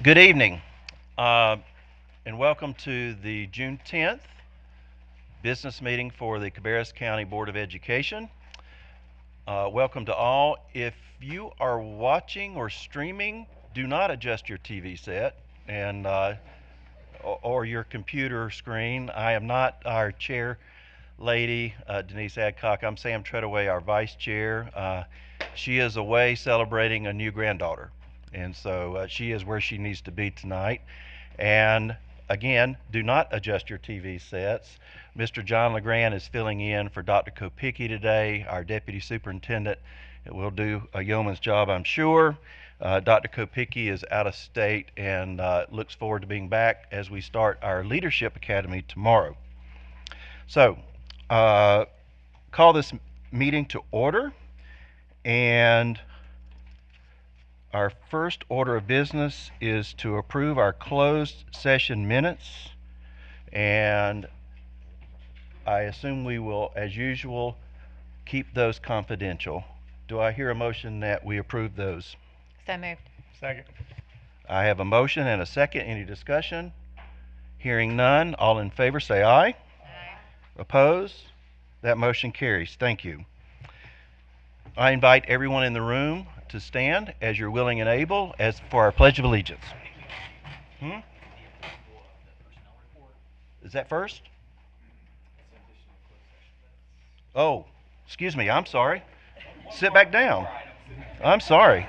Good evening, uh, and welcome to the June 10th business meeting for the Cabarrus County Board of Education. Welcome to all. If you are watching or streaming, do not adjust your TV set and or your computer screen. I am not our chair lady, Denise Adcock. I'm Sam Treadaway, our vice chair. She is away celebrating a new granddaughter, and so she is where she needs to be tonight. And again, do not adjust your TV sets. Mr. John LeGrand is filling in for Dr. Kopicki today, our deputy superintendent. It will do a yeoman's job, I'm sure. Dr. Kopicki is out of state and looks forward to being back as we start our Leadership Academy tomorrow. So, call this meeting to order, and our first order of business is to approve our closed session minutes, and I assume we will, as usual, keep those confidential. Do I hear a motion that we approve those? So moved. Second. I have a motion and a second. Any discussion? Hearing none, all in favor say aye. Aye. Opposed? That motion carries. Thank you. I invite everyone in the room to stand as you're willing and able as for our Pledge of Allegiance. Is that first? Oh, excuse me, I'm sorry. Sit back down. I'm sorry.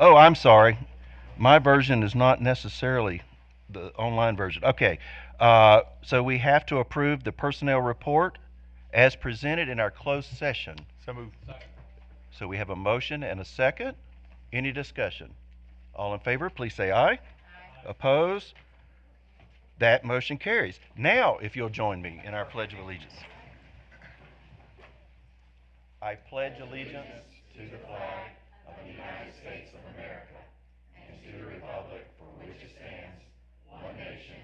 Oh, I'm sorry. My version is not necessarily the online version. Okay, so we have to approve the personnel report as presented in our closed session. So moved. So we have a motion and a second. Any discussion? All in favor, please say aye. Aye. Opposed? That motion carries. Now, if you'll join me in our Pledge of Allegiance. I pledge allegiance to the flag of the United States of America and to the republic for which it stands, one nation,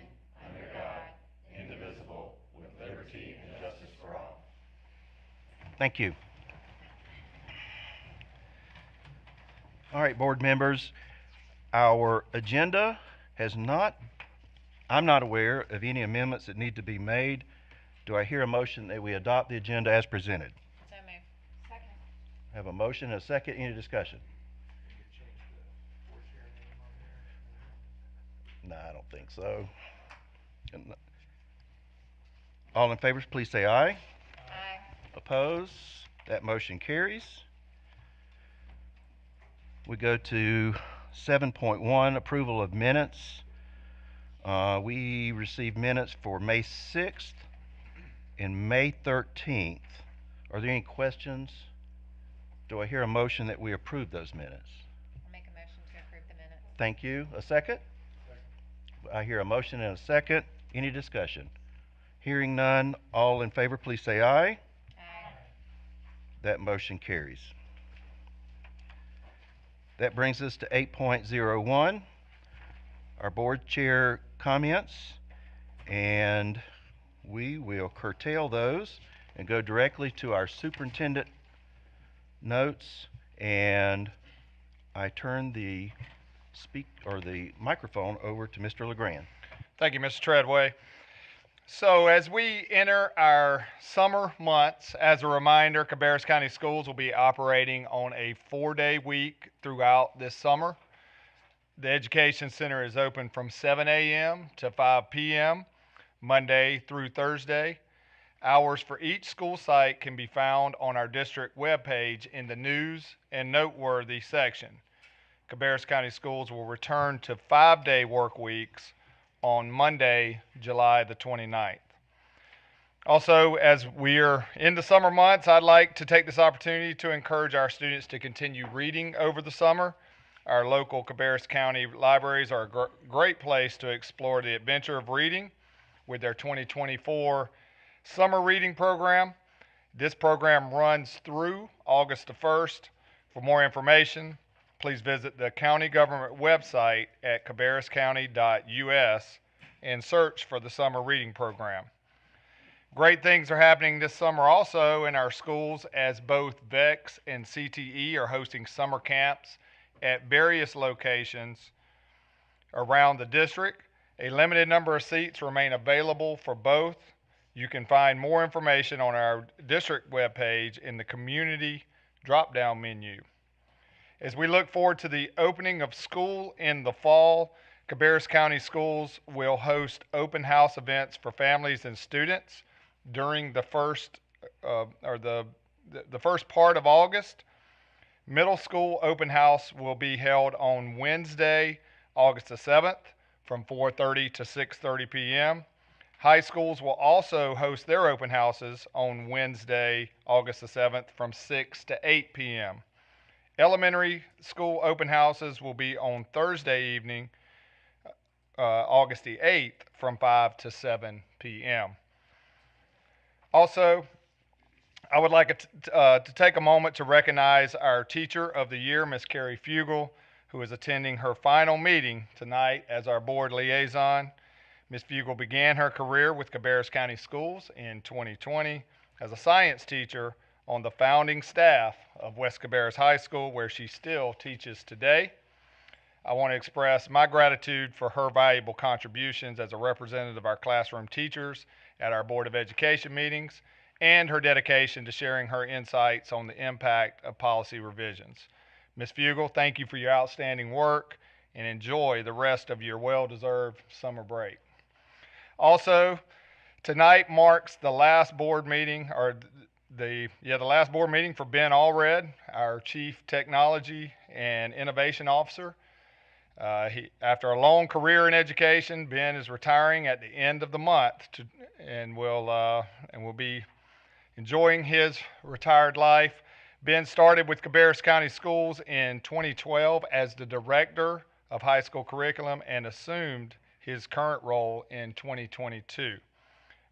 under God, indivisible, with liberty and justice for all. Thank you. All right, board members, our agenda has not, I'm not aware of any amendments that need to be made. Do I hear a motion that we adopt the agenda as presented? So moved. Second. I have a motion and a second. Any discussion? No, I don't think so. All in favor, please say aye. Aye. Opposed? That motion carries. We go to 7.1, approval of minutes. We received minutes for May 6th and May 13th. Are there any questions? Do I hear a motion that we approve those minutes? I'll make a motion to approve the minutes. Thank you. A second? I hear a motion and a second. Any discussion? Hearing none, all in favor, please say aye. Aye. That motion carries. That brings us to 8.01, our board chair comments, and we will curtail those and go directly to our superintendent notes, and I turn the microphone over to Mr. LeGrand. Thank you, Mr. Treadway. So as we enter our summer months, as a reminder, Cabarrus County Schools will be operating on a 4-day week throughout this summer. The Education Center is open from 7 a.m. to 5 p.m., Monday through Thursday. Hours for each school site can be found on our district webpage in the News and Noteworthy section. Cabarrus County Schools will return to 5-day work weeks on Monday, July the 29th. Also, as we're in the summer months, I'd like to take this opportunity to encourage our students to continue reading over the summer. Our local Cabarrus County libraries are a great place to explore the adventure of reading with their 2024 summer reading program. This program runs through August the 1st. For more information, please visit the county government website at cabarruscounty.us and search for the summer reading program. Great things are happening this summer also in our schools, as both VEX and CTE are hosting summer camps at various locations around the district. A limited number of seats remain available for both. You can find more information on our district webpage in the community drop-down menu. As we look forward to the opening of school in the fall, Cabarrus County Schools will host open house events for families and students during the first part of August. Middle school open house will be held on Wednesday, August the 7th from 4:30 to 6:30 p.m. High schools will also host their open houses on Wednesday, August the 7th from 6 to 8 p.m. Elementary school open houses will be on Thursday evening, August the 8th from 5 to 7 p.m. Also, I would like to take a moment to recognize our Teacher of the Year, Miss Carrie Fugel, who is attending her final meeting tonight as our board liaison. Ms. Fugel began her career with Cabarrus County Schools in 2020 as a science teacher on the founding staff of West Cabarrus High School, where she still teaches today. I want to express my gratitude for her valuable contributions as a representative of our classroom teachers at our Board of Education meetings and her dedication to sharing her insights on the impact of policy revisions. Ms. Fugel, thank you for your outstanding work and enjoy the rest of your well-deserved summer break. Also, tonight marks the last board meeting, the last board meeting for Ben Allred, our Chief Technology and Innovation Officer. After a long career in education, Ben is retiring at the end of the month and will be enjoying his retired life. Ben started with Cabarrus County Schools in 2012 as the Director of High School Curriculum and assumed his current role in 2022.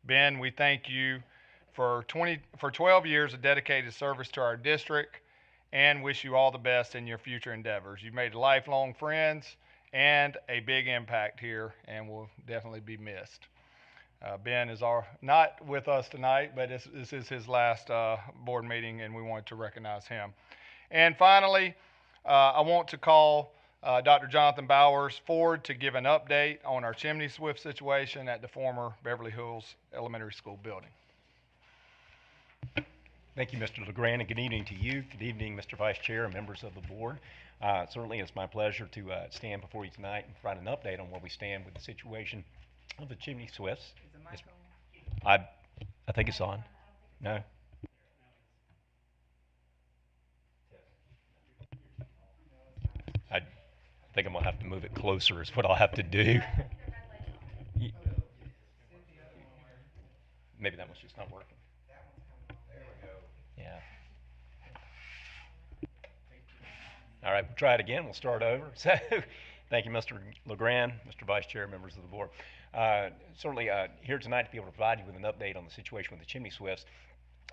Ben, we thank you for 12 years of dedicated service to our district and wish you all the best in your future endeavors. You've made lifelong friends and a big impact here and will definitely be missed. Ben is not with us tonight, but this is his last board meeting, and we wanted to recognize him. And finally, I want to call Dr. Jonathan Bowers forward to give an update on our chimney swift situation at the former Beverly Hills Elementary School building. Thank you, Mr. LeGrand, and good evening to you. Good evening, Mr. Vice Chair and members of the board. Certainly, it's my pleasure to stand before you tonight and provide an update on where we stand with the situation of the chimney swifts. Is the mic on? I think it's on. No? I think I'm going to have to move it closer is what I'll have to do. Maybe that one's just not working. Yeah. All right, we'll try it again. We'll start over. So, thank you, Mr. LeGrand, Mr. Vice Chair, members of the board. Certainly here tonight to be able to provide you with an update on the situation with the chimney swifts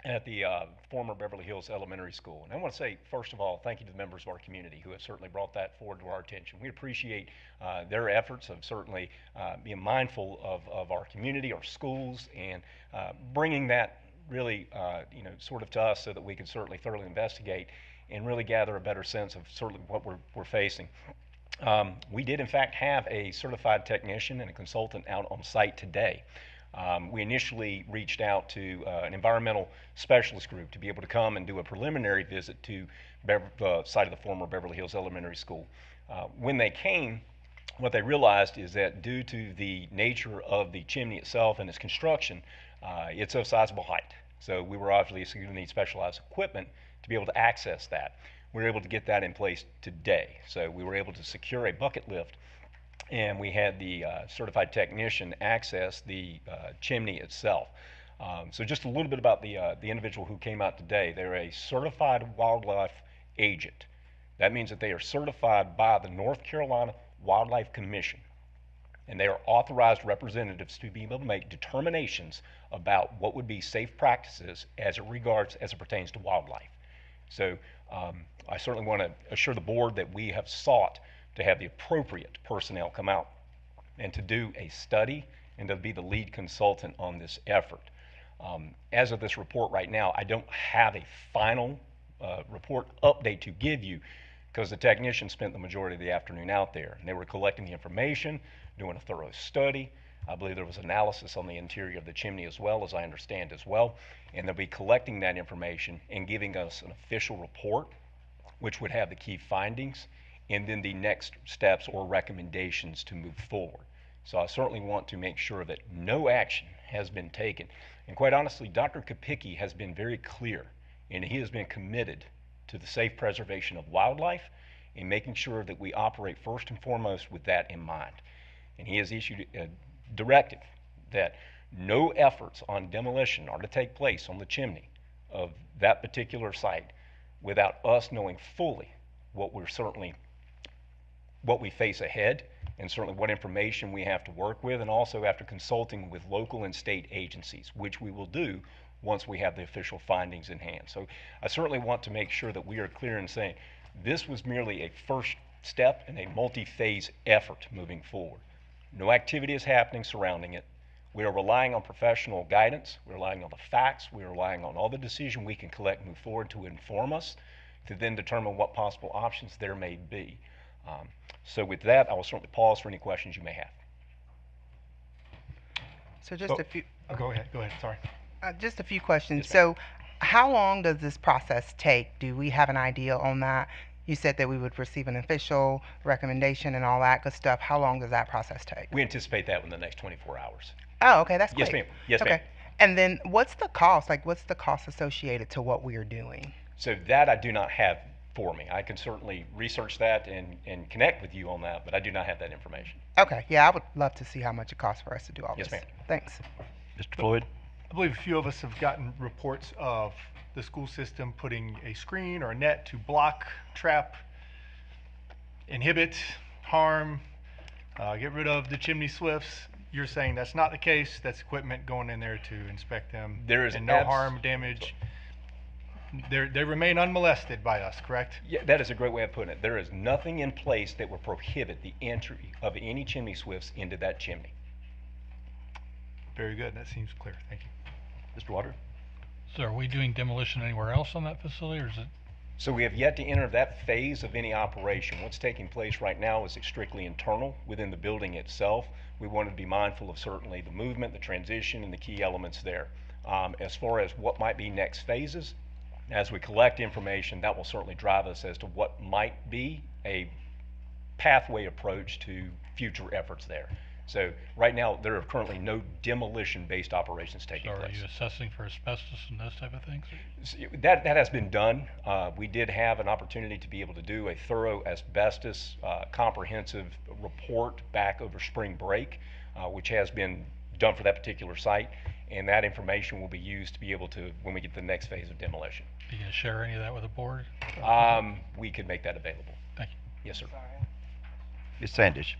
at the former Beverly Hills Elementary School. And I want to say, first of all, thank you to the members of our community who have certainly brought that forward to our attention. We appreciate their efforts of certainly being mindful of our community, our schools, and bringing that really, sort of to us so that we can certainly thoroughly investigate and really gather a better sense of certainly what we're facing. We did, in fact, have a certified technician and a consultant out on site today. We initially reached out to an environmental specialist group to be able to come and do a preliminary visit to the site of the former Beverly Hills Elementary School. When they came, what they realized is that due to the nature of the chimney itself and its construction, it's of sizable height. So we were obviously going to need specialized equipment to be able to access that. We were able to get that in place today. So we were able to secure a bucket lift, and we had the certified technician access the chimney itself. So just a little bit about the individual who came out today. They're a certified wildlife agent. That means that they are certified by the North Carolina Wildlife Commission, and they are authorized representatives to be able to make determinations about what would be safe practices as it pertains to wildlife. So I certainly want to assure the board that we have sought to have the appropriate personnel come out and to do a study and to be the lead consultant on this effort. As of this report right now, I don't have a final report update to give you because the technicians spent the majority of the afternoon out there, and they were collecting the information, doing a thorough study. I believe there was analysis on the interior of the chimney as well, as I understand as well, and they'll be collecting that information and giving us an official report, which would have the key findings, and then the next steps or recommendations to move forward. So I certainly want to make sure that no action has been taken. And quite honestly, Dr. Kopicki has been very clear, and he has been committed to the safe preservation of wildlife and making sure that we operate first and foremost with that in mind. And he has issued a directive that no efforts on demolition are to take place on the chimney of that particular site without us knowing fully what we face ahead, and certainly what information we have to work with, and also after consulting with local and state agencies, which we will do once we have the official findings in hand. So I certainly want to make sure that we are clear in saying this was merely a first step in a multi-phase effort moving forward. No activity is happening surrounding it. We are relying on professional guidance. We're relying on the facts. We're relying on all the decision we can collect and move forward to inform us to then determine what possible options there may be. So with that, I will certainly pause for any questions you may have. So just a few. Oh, go ahead, sorry. Just a few questions. Yes, ma'am. So, how long does this process take? Do we have an idea on that? You said that we would receive an official recommendation and all that good stuff. How long does that process take? We anticipate that within the next 24 hours. Oh, okay, that's Yes, great. ma'am. Yes, okay. ma'am. And then what's the cost? Like, what's the cost associated to what we are doing? So that I do not have for me. I can certainly research that and connect with you on that, but I do not have that information. Okay, yeah, I would love to see how much it costs for us to do all Yes, this. ma'am. Thanks. Mr. Floyd? I believe a few of us have gotten reports of the school system putting a screen or a net to block, trap, inhibit, harm, get rid of the chimney swifts. You're saying that's not the case. That's equipment going in there to inspect them. There is and no harm, damage. They remain unmolested by us, correct? Yeah, that is a great way of putting it. There is nothing in place that will prohibit the entry of any chimney swifts into that chimney. Very good. That seems clear. Thank you. Mr. Water? So are we doing demolition anywhere else on that facility, or is it? So we have yet to enter that phase of any operation. What's taking place right now is strictly internal within the building itself. We want to be mindful of certainly the movement, the transition, and the key elements there. As far as what might be next phases, as we collect information, that will certainly drive us as to what might be a pathway approach to future efforts there. So right now, there are currently no demolition-based operations taking So are place. you assessing for asbestos and those type of things? That has been done. We did have an opportunity to be able to do a thorough asbestos comprehensive report back over spring break, which has been done for that particular site, and that information will be used to be able to, when we get to the next phase of demolition. Are you going to share any of that with the board? We could make that available. Thank you. Yes, sir. Ms. Sandish?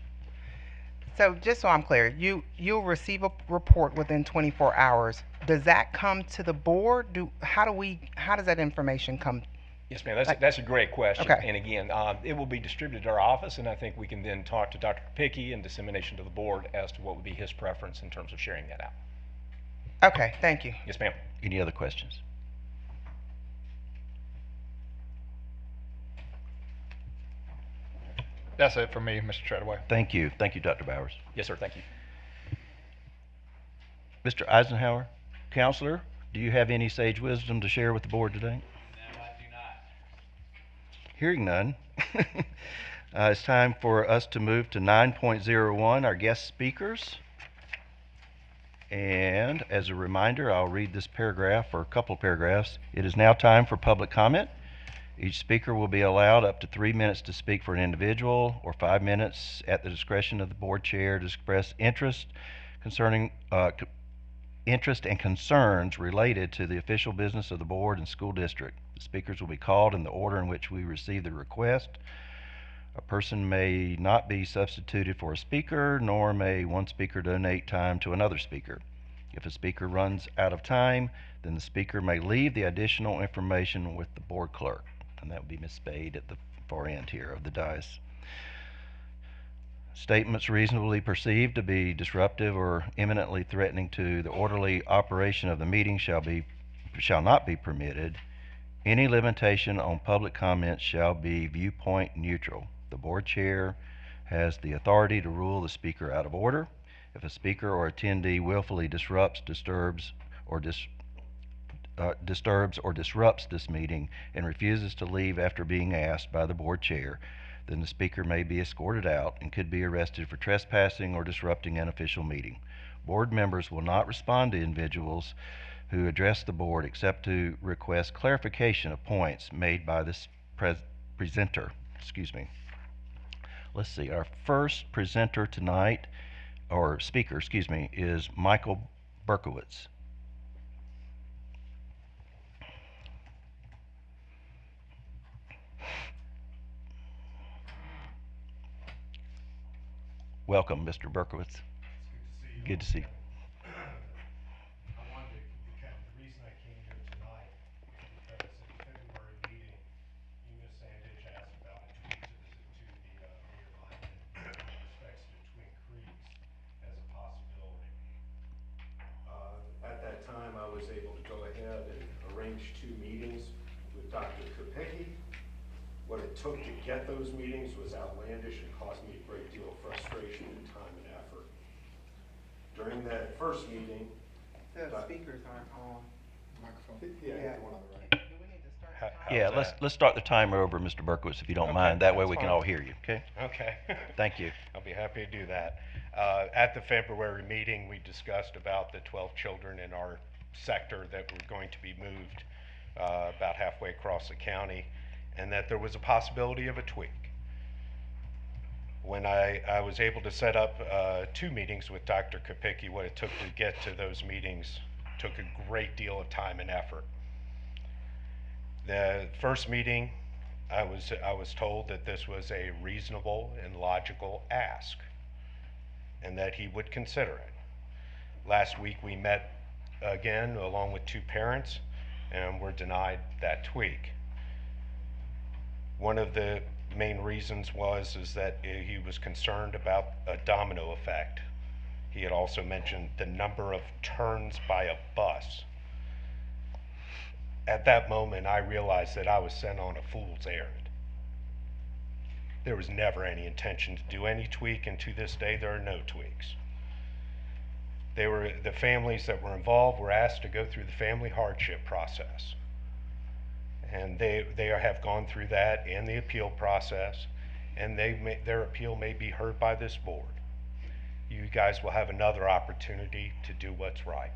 So just so I'm clear, you'll receive a report within 24 hours. Does that come to the board? How does that information come? Yes, ma'am. That's a great question. Okay. And again, it will be distributed to our office, and I think we can then talk to Dr. Kopicki and dissemination to the board as to what would be his preference in terms of sharing that out. Okay, thank you. Yes, ma'am. Any other questions? That's it for me, Mr. Treadway. Thank you. Thank you, Dr. Bowers. Yes, sir. Thank you. Mr. Eisenhower, Counselor, do you have any sage wisdom to share with the board today? No, I do not. Hearing none, it's time for us to move to 9.01, our guest speakers. And as a reminder, I'll read this paragraph or a couple of paragraphs. It is now time for public comment. Each speaker will be allowed up to 3 minutes to speak for an individual, or 5 minutes at the discretion of the board chair to express interest and concerns related to the official business of the board and school district. The speakers will be called in the order in which we receive the request. A person may not be substituted for a speaker, nor may one speaker donate time to another speaker. If a speaker runs out of time, then the speaker may leave the additional information with the board clerk, and that would be Ms. Spade at the far end here of the dais. Statements reasonably perceived to be disruptive or imminently threatening to the orderly operation of the meeting shall not be permitted. Any limitation on public comments shall be viewpoint neutral. The board chair has the authority to rule the speaker out of order. If a speaker or attendee willfully disrupts, disturbs, or disrupts this meeting and refuses to leave after being asked by the board chair, then the speaker may be escorted out and could be arrested for trespassing or disrupting an official meeting. Board members will not respond to individuals who address the board except to request clarification of points made by this presenter. Excuse me. Let's see, our first presenter tonight, or speaker, excuse me, is Michael Berkowitz. Welcome, Mr. Berkowitz. Good to see you. I wanted to, the reason I came here tonight is because at the February meeting, you, Ms. Sandage, asked about a tweak to the realignment with respects to Twin Creeks as a possibility. At that time, I was able to go ahead and arrange 2 meetings with Dr. Kopecki. What it took to get those meetings was outlandish and caused me a great deal of frustration and time and effort. During that first meeting, The speakers aren't on. Microphone. Yeah. the one on the right. Do we need to start the timer? Yeah, let's start the timer over, Mr. Berkowitz, if you don't Okay, mind. That way that's we can fine. all hear you, okay? Okay. Thank you. I'll be happy to do that. At the February meeting, we discussed about the 12 children in our sector that were going to be moved about halfway across the county, and that there was a possibility of a tweak. When I was able to set up 2 meetings with Dr. Kopecki, what it took to get to those meetings took a great deal of time and effort. The first meeting, I was told that this was a reasonable and logical ask, and that he would consider it. Last week we met again along with 2 parents, and were denied that tweak. One of the main reasons is that he was concerned about a domino effect. He had also mentioned the number of turns by a bus. At that moment, I realized that I was sent on a fool's errand. There was never any intention to do any tweak, and to this day, there are no tweaks. The families that were involved were asked to go through the family hardship process. And they have gone through that and the appeal process, and their appeal may be heard by this board. You guys will have another opportunity to do what's right.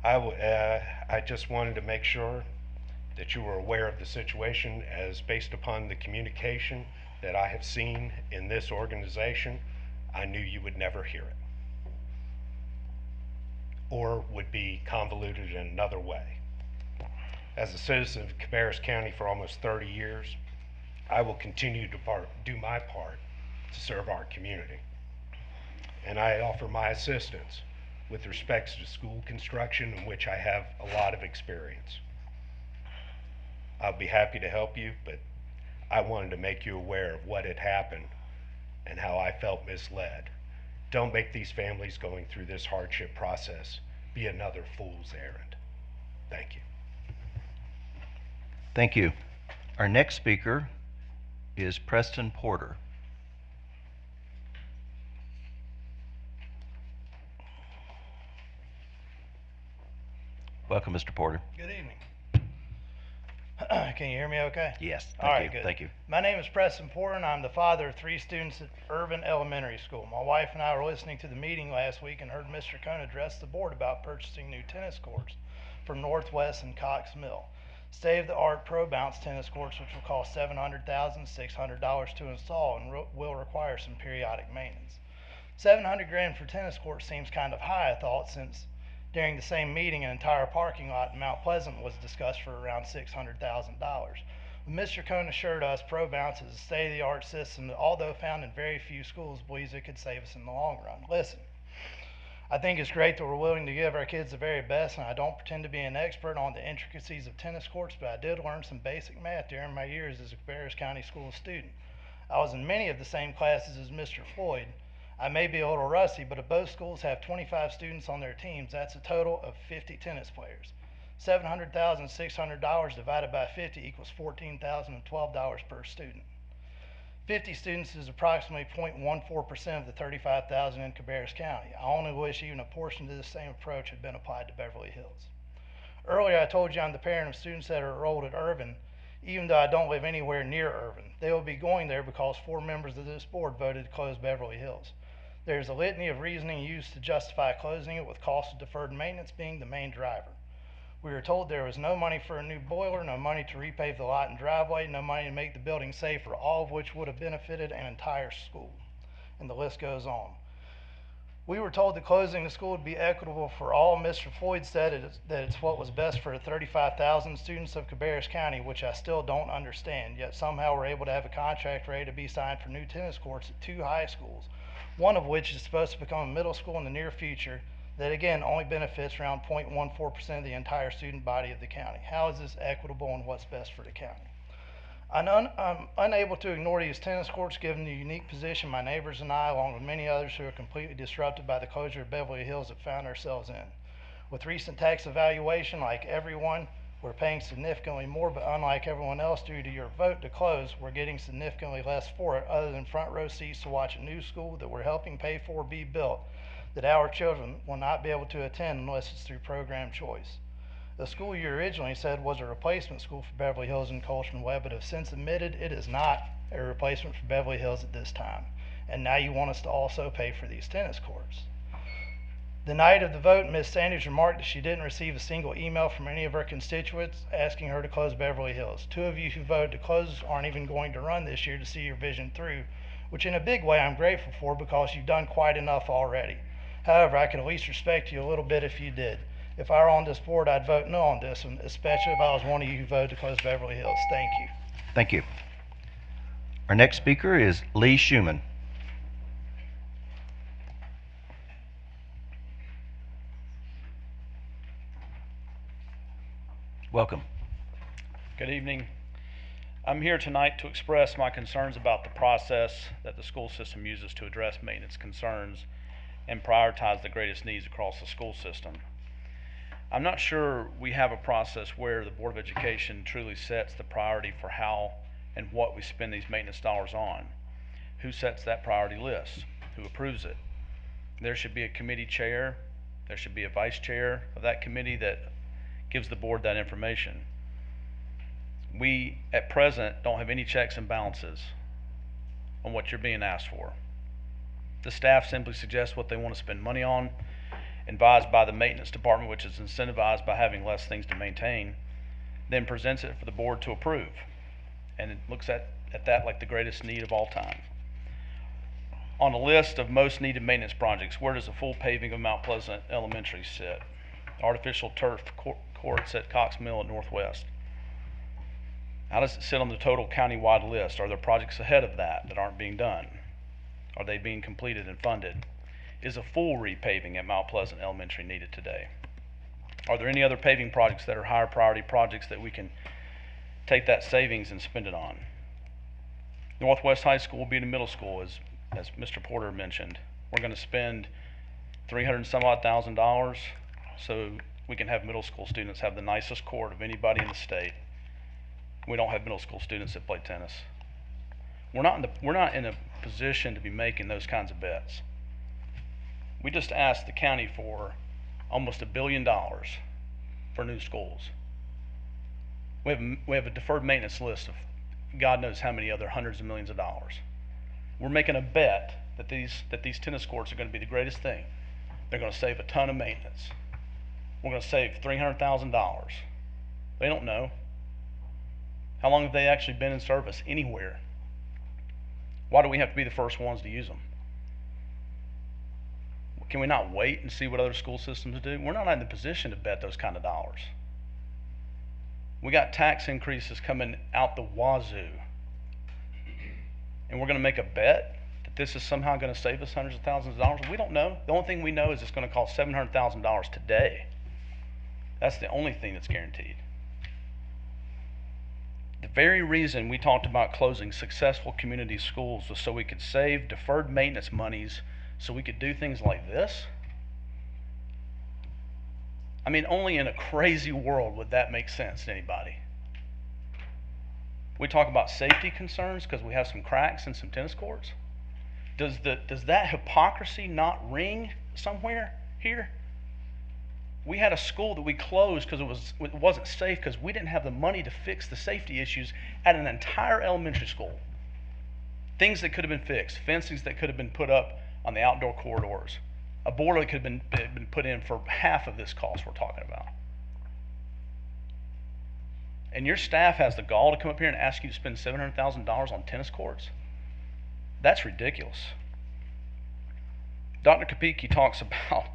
I just wanted to make sure that you were aware of the situation, as based upon the communication that I have seen in this organization, I knew you would never hear it, or would be convoluted in another way. As a citizen of Cabarrus County for almost 30 years, I will continue to do my part to serve our community. And I offer my assistance with respect to school construction, in which I have a lot of experience. I'll be happy to help you, but I wanted to make you aware of what had happened and how I felt misled. Don't make these families going through this hardship process be another fool's errand. Thank you. Thank you. Our next speaker is Preston Porter. Welcome, Mr. Porter. Good evening. Can you hear me okay? Yes, All right, thank you. good. Thank you. My name is Preston Porter, and I'm the father of 3 students at Irvin Elementary School. My wife and I were listening to the meeting last week and heard Mr. Cohn address the board about purchasing new tennis courts from Northwest and Cox Mill. State-of-the-art Pro Bounce tennis courts, which will cost $700,600 to install and will require some periodic maintenance. $700,000 for tennis courts seems kind of high, I thought, since during the same meeting, an entire parking lot in Mount Pleasant was discussed for around $600,000. Mr. Cohn assured us Pro Bounce is a state-of-the-art system that, although found in very few schools, believes it could save us in the long run. Listen, I think it's great that we're willing to give our kids the very best, and I don't pretend to be an expert on the intricacies of tennis courts, but I did learn some basic math during my years as a Cabarrus County School student. I was in many of the same classes as Mr. Floyd. I may be a little rusty, but if both schools have 25 students on their teams, that's a total of 50 tennis players. $700,600 divided by 50 equals $14,012 per student. 50 students is approximately 0.14% of the 35,000 in Cabarrus County. I only wish even a portion of this same approach had been applied to Beverly Hills. Earlier I told you I'm the parent of students that are enrolled at Irvin, even though I don't live anywhere near Irvin. They will be going there because 4 members of this board voted to close Beverly Hills. There is a litany of reasoning used to justify closing it, with cost of deferred maintenance being the main driver. We were told there was no money for a new boiler, no money to repave the lot and driveway, no money to make the building safer, all of which would have benefited an entire school. And the list goes on. We were told that closing the school would be equitable for all. Mr. Floyd said that it's what was best for the 35,000 students of Cabarrus County, which I still don't understand. Yet somehow we're able to have a contract ready to be signed for new tennis courts at 2 high schools, one of which is supposed to become a middle school in the near future, that again only benefits around 0.14% of the entire student body of the county. How is this equitable, and what's best for the county? I'm unable to ignore these tennis courts given the unique position my neighbors and I, along with many others who are completely disrupted by the closure of Beverly Hills, have found ourselves in. With recent tax evaluation, like everyone, we're paying significantly more, but unlike everyone else, due to your vote to close, we're getting significantly less for it, other than front row seats to watch a new school that we're helping pay for be built, that our children will not be able to attend unless it's through program choice. The school you originally said was a replacement school for Beverly Hills and Colston Webb, but have since admitted it is not a replacement for Beverly Hills at this time. And now you want us to also pay for these tennis courts. The night of the vote, Ms. Sanders remarked that she didn't receive a single email from any of her constituents asking her to close Beverly Hills. 2 of you who voted to close aren't even going to run this year to see your vision through, which in a big way I'm grateful for, because you've done quite enough already. However, I could at least respect you a little bit if you did. If I were on this board, I'd vote no on this one, especially if I was one of you who voted to close Beverly Hills. Thank you. Thank you. Our next speaker is Lee Schumann. Welcome. Good evening. I'm here tonight to express my concerns about the process that the school system uses to address maintenance concerns and prioritize the greatest needs across the school system. I'm not sure we have a process where the Board of Education truly sets the priority for how and what we spend these maintenance dollars on. Who sets that priority list? Who approves it? There should be a committee chair. There should be a vice chair of that committee that gives the board that information. We, at present, don't have any checks and balances on what you're being asked for. The staff simply suggests what they want to spend money on, advised by the maintenance department, which is incentivized by having less things to maintain, then presents it for the board to approve. And it looks at that like the greatest need of all time. On a list of most needed maintenance projects, where does the full paving of Mount Pleasant Elementary sit? Artificial turf courts at Cox Mill at Northwest. How does it sit on the total county-wide list? Are there projects ahead of that aren't being done? Are they being completed and funded? Is a full repaving at Mount Pleasant Elementary needed today? Are there any other paving projects that are higher priority projects that we can take that savings and spend it on? Northwest High School will be the middle school, as Mr. Porter mentioned. We're going to spend $300 and some odd thousand so we can have middle school students have the nicest court of anybody in the state. We don't have middle school students that play tennis. We're not in a position to be making those kinds of bets. We just asked the county for almost $1 billion for new schools. We have a deferred maintenance list of God knows how many other hundreds of millions of dollars. We're making a bet that these tennis courts are going to be the greatest thing. They're going to save a ton of maintenance. We're going to save $300,000. They don't know. How long have they actually been in service anywhere? Why do we have to be the first ones to use them? Can we not wait and see what other school systems do? We're not in the position to bet those kind of dollars. We got tax increases coming out the wazoo. And we're going to make a bet that this is somehow going to save us hundreds of thousands of dollars? We don't know. The only thing we know is it's going to cost $700,000 today. That's the only thing that's guaranteed. The very reason we talked about closing successful community schools was so we could save deferred maintenance monies so we could do things like this? I mean, only in a crazy world would that make sense to anybody. We talk about safety concerns because we have some cracks in some tennis courts. Does that hypocrisy not ring somewhere here? We had a school that we closed because it wasn't safe because we didn't have the money to fix the safety issues at an entire elementary school. Things that could have been fixed, fencings that could have been put up on the outdoor corridors, a boiler that could have been put in for half of this cost we're talking about. And your staff has the gall to come up here and ask you to spend $700,000 on tennis courts? That's ridiculous. Dr. Kopicki talks about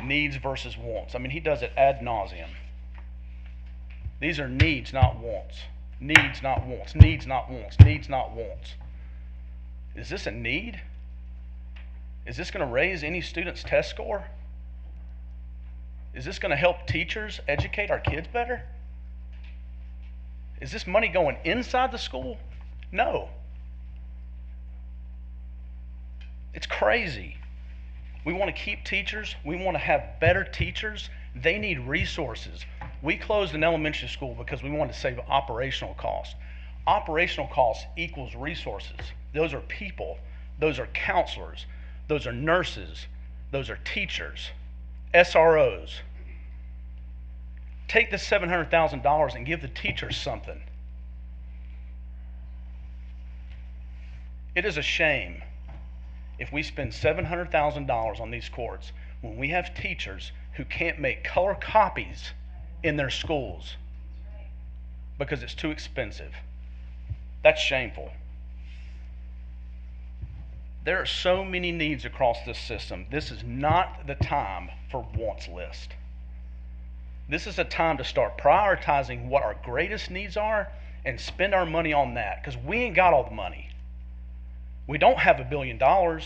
needs versus wants. I mean, he does it ad nauseum. These are needs, not wants. Needs, not wants. Needs, not wants. Needs, not wants. Is this a need? Is this going to raise any student's test score? Is this going to help teachers educate our kids better? Is this money going inside the school? No. It's crazy. We want to keep teachers. We want to have better teachers. They need resources. We closed an elementary school because we wanted to save operational costs. Operational costs equals resources. Those are people. Those are counselors. Those are nurses. Those are teachers. SROs. Take the $700,000 and give the teachers something. It is a shame if we spend $700,000 on these courts when we have teachers who can't make color copies in their schools because it's too expensive. That's shameful. There are so many needs across this system. This is not the time for wants list. This is a time to start prioritizing what our greatest needs are and spend our money on that, because we ain't got all the money. We don't have $1 billion. And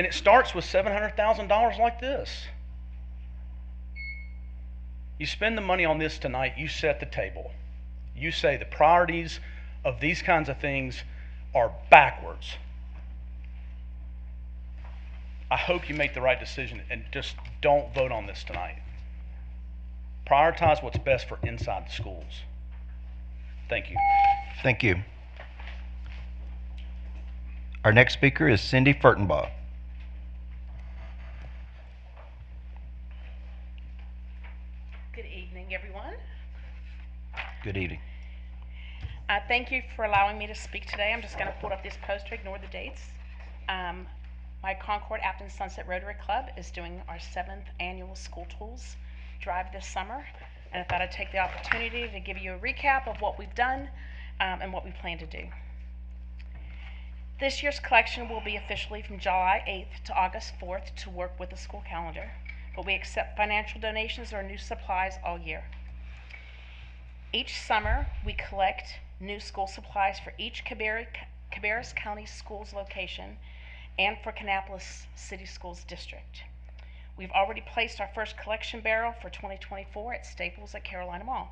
it starts with $700,000 like this. You spend the money on this tonight, you set the table. You say the priorities of these kinds of things are backwards. I hope you make the right decision and just don't vote on this tonight. Prioritize what's best for inside the schools. Thank you. Thank you. Our next speaker is Cindy Furtenbach. Good evening, everyone. Good evening. Thank you for allowing me to speak today. I'm just going to pull up this poster, ignore the dates. My Concord Afton Sunset Rotary Club is doing our 7th annual School Tools Drive this summer, and I thought I'd take the opportunity to give you a recap of what we've done and what we plan to do. This year's collection will be officially from July 8th to August 4th to work with the school calendar, but we accept financial donations or new supplies all year. Each summer, we collect new school supplies for each Cabarrus County Schools location and for Kannapolis City Schools District. We've already placed our first collection barrel for 2024 at Staples at Carolina Mall.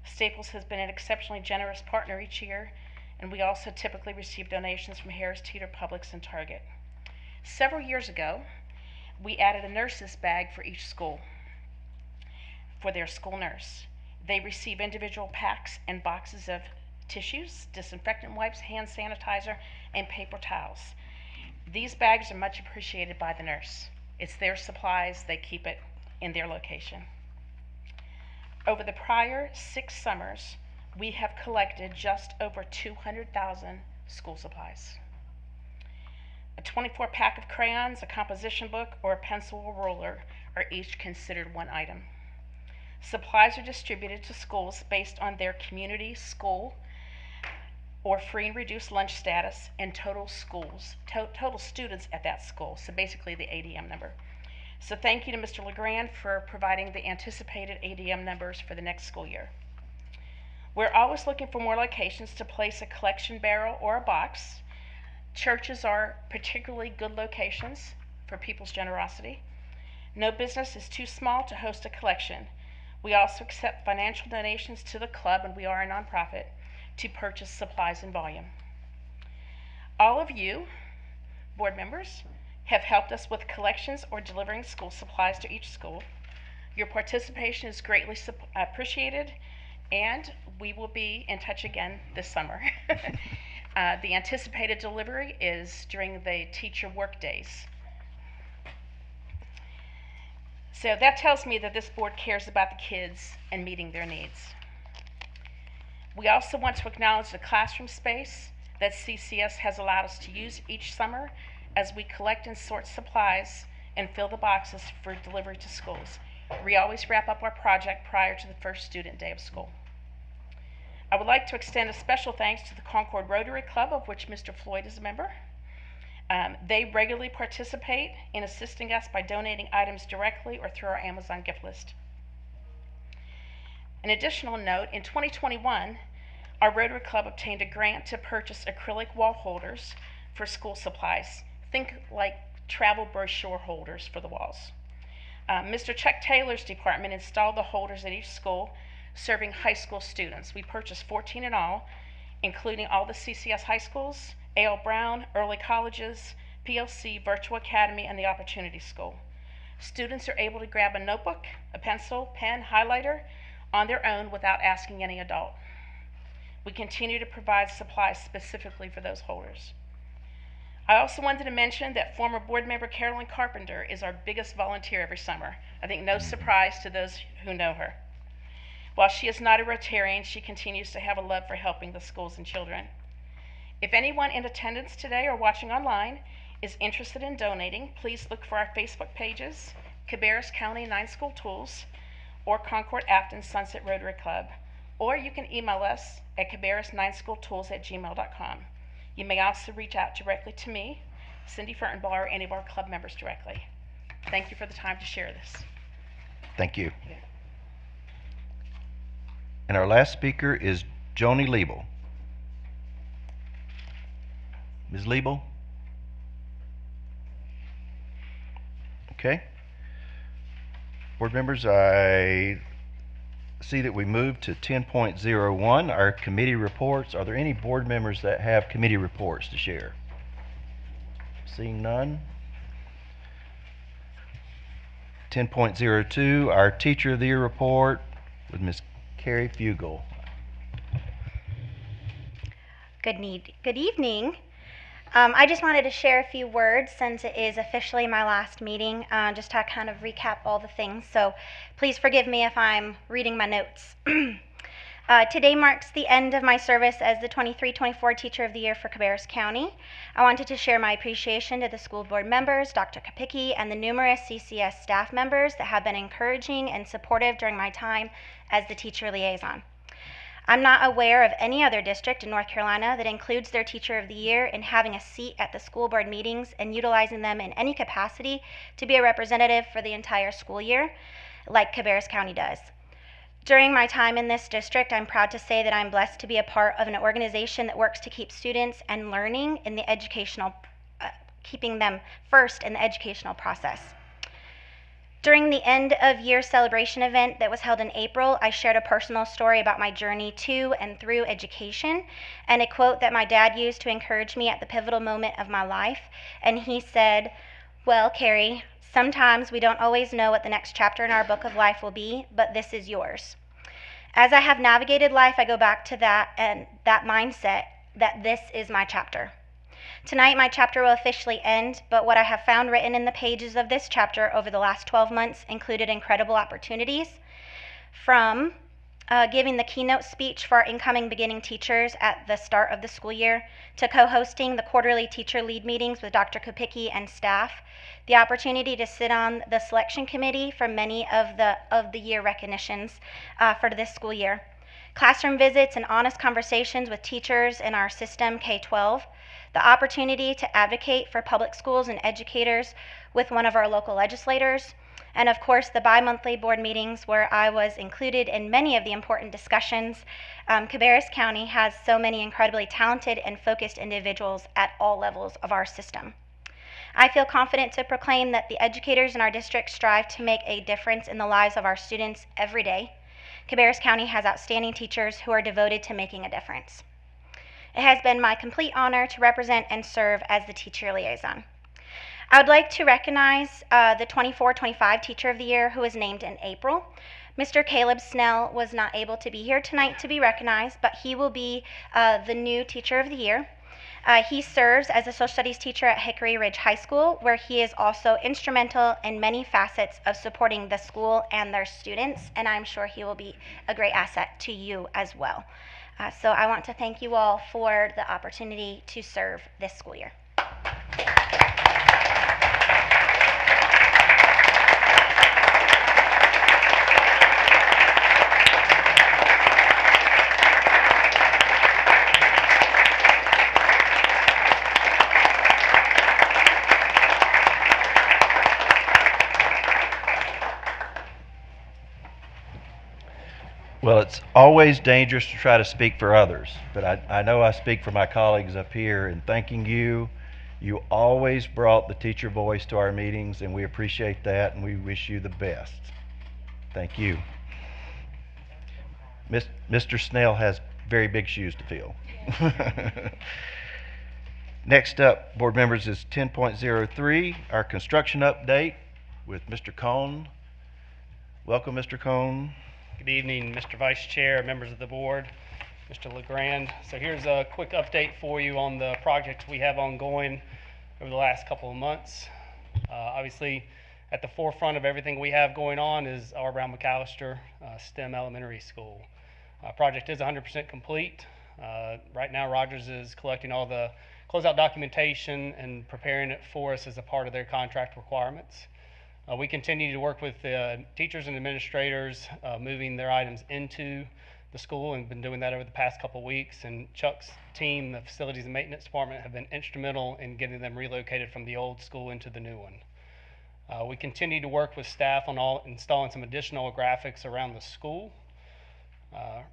Staples has been an exceptionally generous partner each year, and we also typically receive donations from Harris Teeter, Publix, and Target. Several years ago, we added a nurse's bag for each school for their school nurse. They receive individual packs and boxes of tissues, disinfectant wipes, hand sanitizer, and paper towels. These bags are much appreciated by the nurse. It's their supplies, they keep it in their location. Over the prior 6 summers, we have collected just over 200,000 school supplies. A 24-pack of crayons, a composition book, or a pencil or ruler are each considered one item. Supplies are distributed to schools based on their community, school, or free and reduced lunch status and total students at that school, so basically the ADM number. So thank you to Mr. LeGrand for providing the anticipated ADM numbers for the next school year. We're always looking for more locations to place a collection barrel or a box. Churches are particularly good locations for people's generosity. No business is too small to host a collection. We also accept financial donations to the club, and we are a nonprofit, to purchase supplies in volume. All of you board members have helped us with collections or delivering school supplies to each school. Your participation is greatly appreciated, and we will be in touch again this summer. The anticipated delivery is during the teacher work days. So that tells me that this board cares about the kids and meeting their needs. We also want to acknowledge the classroom space that CCS has allowed us to use each summer as we collect and sort supplies and fill the boxes for delivery to schools. We always wrap up our project prior to the first student day of school. I would like to extend a special thanks to the Concord Rotary Club, of which Mr. Floyd is a member. They regularly participate in assisting us by donating items directly or through our Amazon gift list. An additional note, in 2021, our Rotary Club obtained a grant to purchase acrylic wall holders for school supplies. Think like travel brochure holders for the walls. Mr. Chuck Taylor's department installed the holders at each school, serving high school students. We purchased 14 in all, including all the CCS high schools, A.L. Brown, early colleges, PLC, Virtual Academy, and the Opportunity School. Students are able to grab a notebook, a pencil, pen, highlighter on their own without asking any adult. We continue to provide supplies specifically for those holders. I also wanted to mention that former board member Carolyn Carpenter is our biggest volunteer every summer. I think no surprise to those who know her. While she is not a Rotarian, she continues to have a love for helping the schools and children. If anyone in attendance today or watching online is interested in donating, please look for our Facebook pages, Cabarrus County 9 School Tools, or Concord Afton Sunset Rotary Club, or you can email us at cabarrus9schooltools@gmail.com. You may also reach out directly to me, Cindy Furtenball, or any of our club members directly. Thank you for the time to share this. Thank you. And our last speaker is Joni Liebel. Ms. Liebel? Okay. Board members, I see that we moved to 10.01, our committee reports. Are there any board members that have committee reports to share? Seeing none. 10.02, our Teacher of the Year report with Ms. Carrie Fugel. Good evening. I just wanted to share a few words since it is officially my last meeting, just to kind of recap all the things. So please forgive me if I'm reading my notes. Today marks the end of my service as the 23-24 Teacher of the Year for Cabarrus County. I wanted to share my appreciation to the school board members, Dr. Kopicki, and the numerous CCS staff members that have been encouraging and supportive during my time as the teacher liaison. I'm not aware of any other district in North Carolina that includes their Teacher of the Year in having a seat at the school board meetings and utilizing them in any capacity to be a representative for the entire school year, like Cabarrus County does. During my time in this district, I'm proud to say that I'm blessed to be a part of an organization that works to keep students and learning in the educational, keeping them first in the educational process. During the end of year celebration event that was held in April, I shared a personal story about my journey to and through education and a quote that my dad used to encourage me at the pivotal moment of my life. And he said, "Well, Carrie, sometimes we don't always know what the next chapter in our book of life will be, but this is yours." As I have navigated life, I go back to that and that mindset that this is my chapter. Tonight, my chapter will officially end, but what I have found written in the pages of this chapter over the last 12 months included incredible opportunities, from giving the keynote speech for our incoming beginning teachers at the start of the school year, to co-hosting the quarterly teacher lead meetings with Dr. Kopicki and staff, the opportunity to sit on the selection committee for many of the year recognitions for this school year, classroom visits and honest conversations with teachers in our system K-12, the opportunity to advocate for public schools and educators with one of our local legislators, and of course the bi-monthly board meetings where I was included in many of the important discussions. Cabarrus County has so many incredibly talented and focused individuals at all levels of our system. I feel confident to proclaim that the educators in our district strive to make a difference in the lives of our students every day. Cabarrus County has outstanding teachers who are devoted to making a difference. It has been my complete honor to represent and serve as the teacher liaison. I would like to recognize the 24-25 Teacher of the Year who was named in April. Mr. Caleb Snell was not able to be here tonight to be recognized, but he will be the new Teacher of the Year. He serves as a social studies teacher at Hickory Ridge High School, where he is also instrumental in many facets of supporting the school and their students, and I'm sure he will be a great asset to you as well. So I want to thank you all for the opportunity to serve this school year. Well, it's always dangerous to try to speak for others, but I know I speak for my colleagues up here in thanking you. You always brought the teacher voice to our meetings, and we appreciate that, and we wish you the best. Thank you. Mr. Snell has very big shoes to fill. Next up, board members, is 10.03, our construction update with Mr. Cohn. Welcome, Mr. Cohn. Good evening, Mr. Vice Chair, members of the board, Mr. LeGrand. So here's a quick update for you on the projects we have ongoing over the last couple of months. Obviously, at the forefront of everything we have going on is our Brown McAllister STEM Elementary School. Project is 100% complete. Right now, Rogers is collecting all the closeout documentation and preparing it for us as a part of their contract requirements. We continue to work with teachers and administrators, moving their items into the school, and been doing that over the past couple of weeks. And Chuck's team, the facilities and maintenance department, have been instrumental in getting them relocated from the old school into the new one. We continue to work with staff on installing some additional graphics around the school.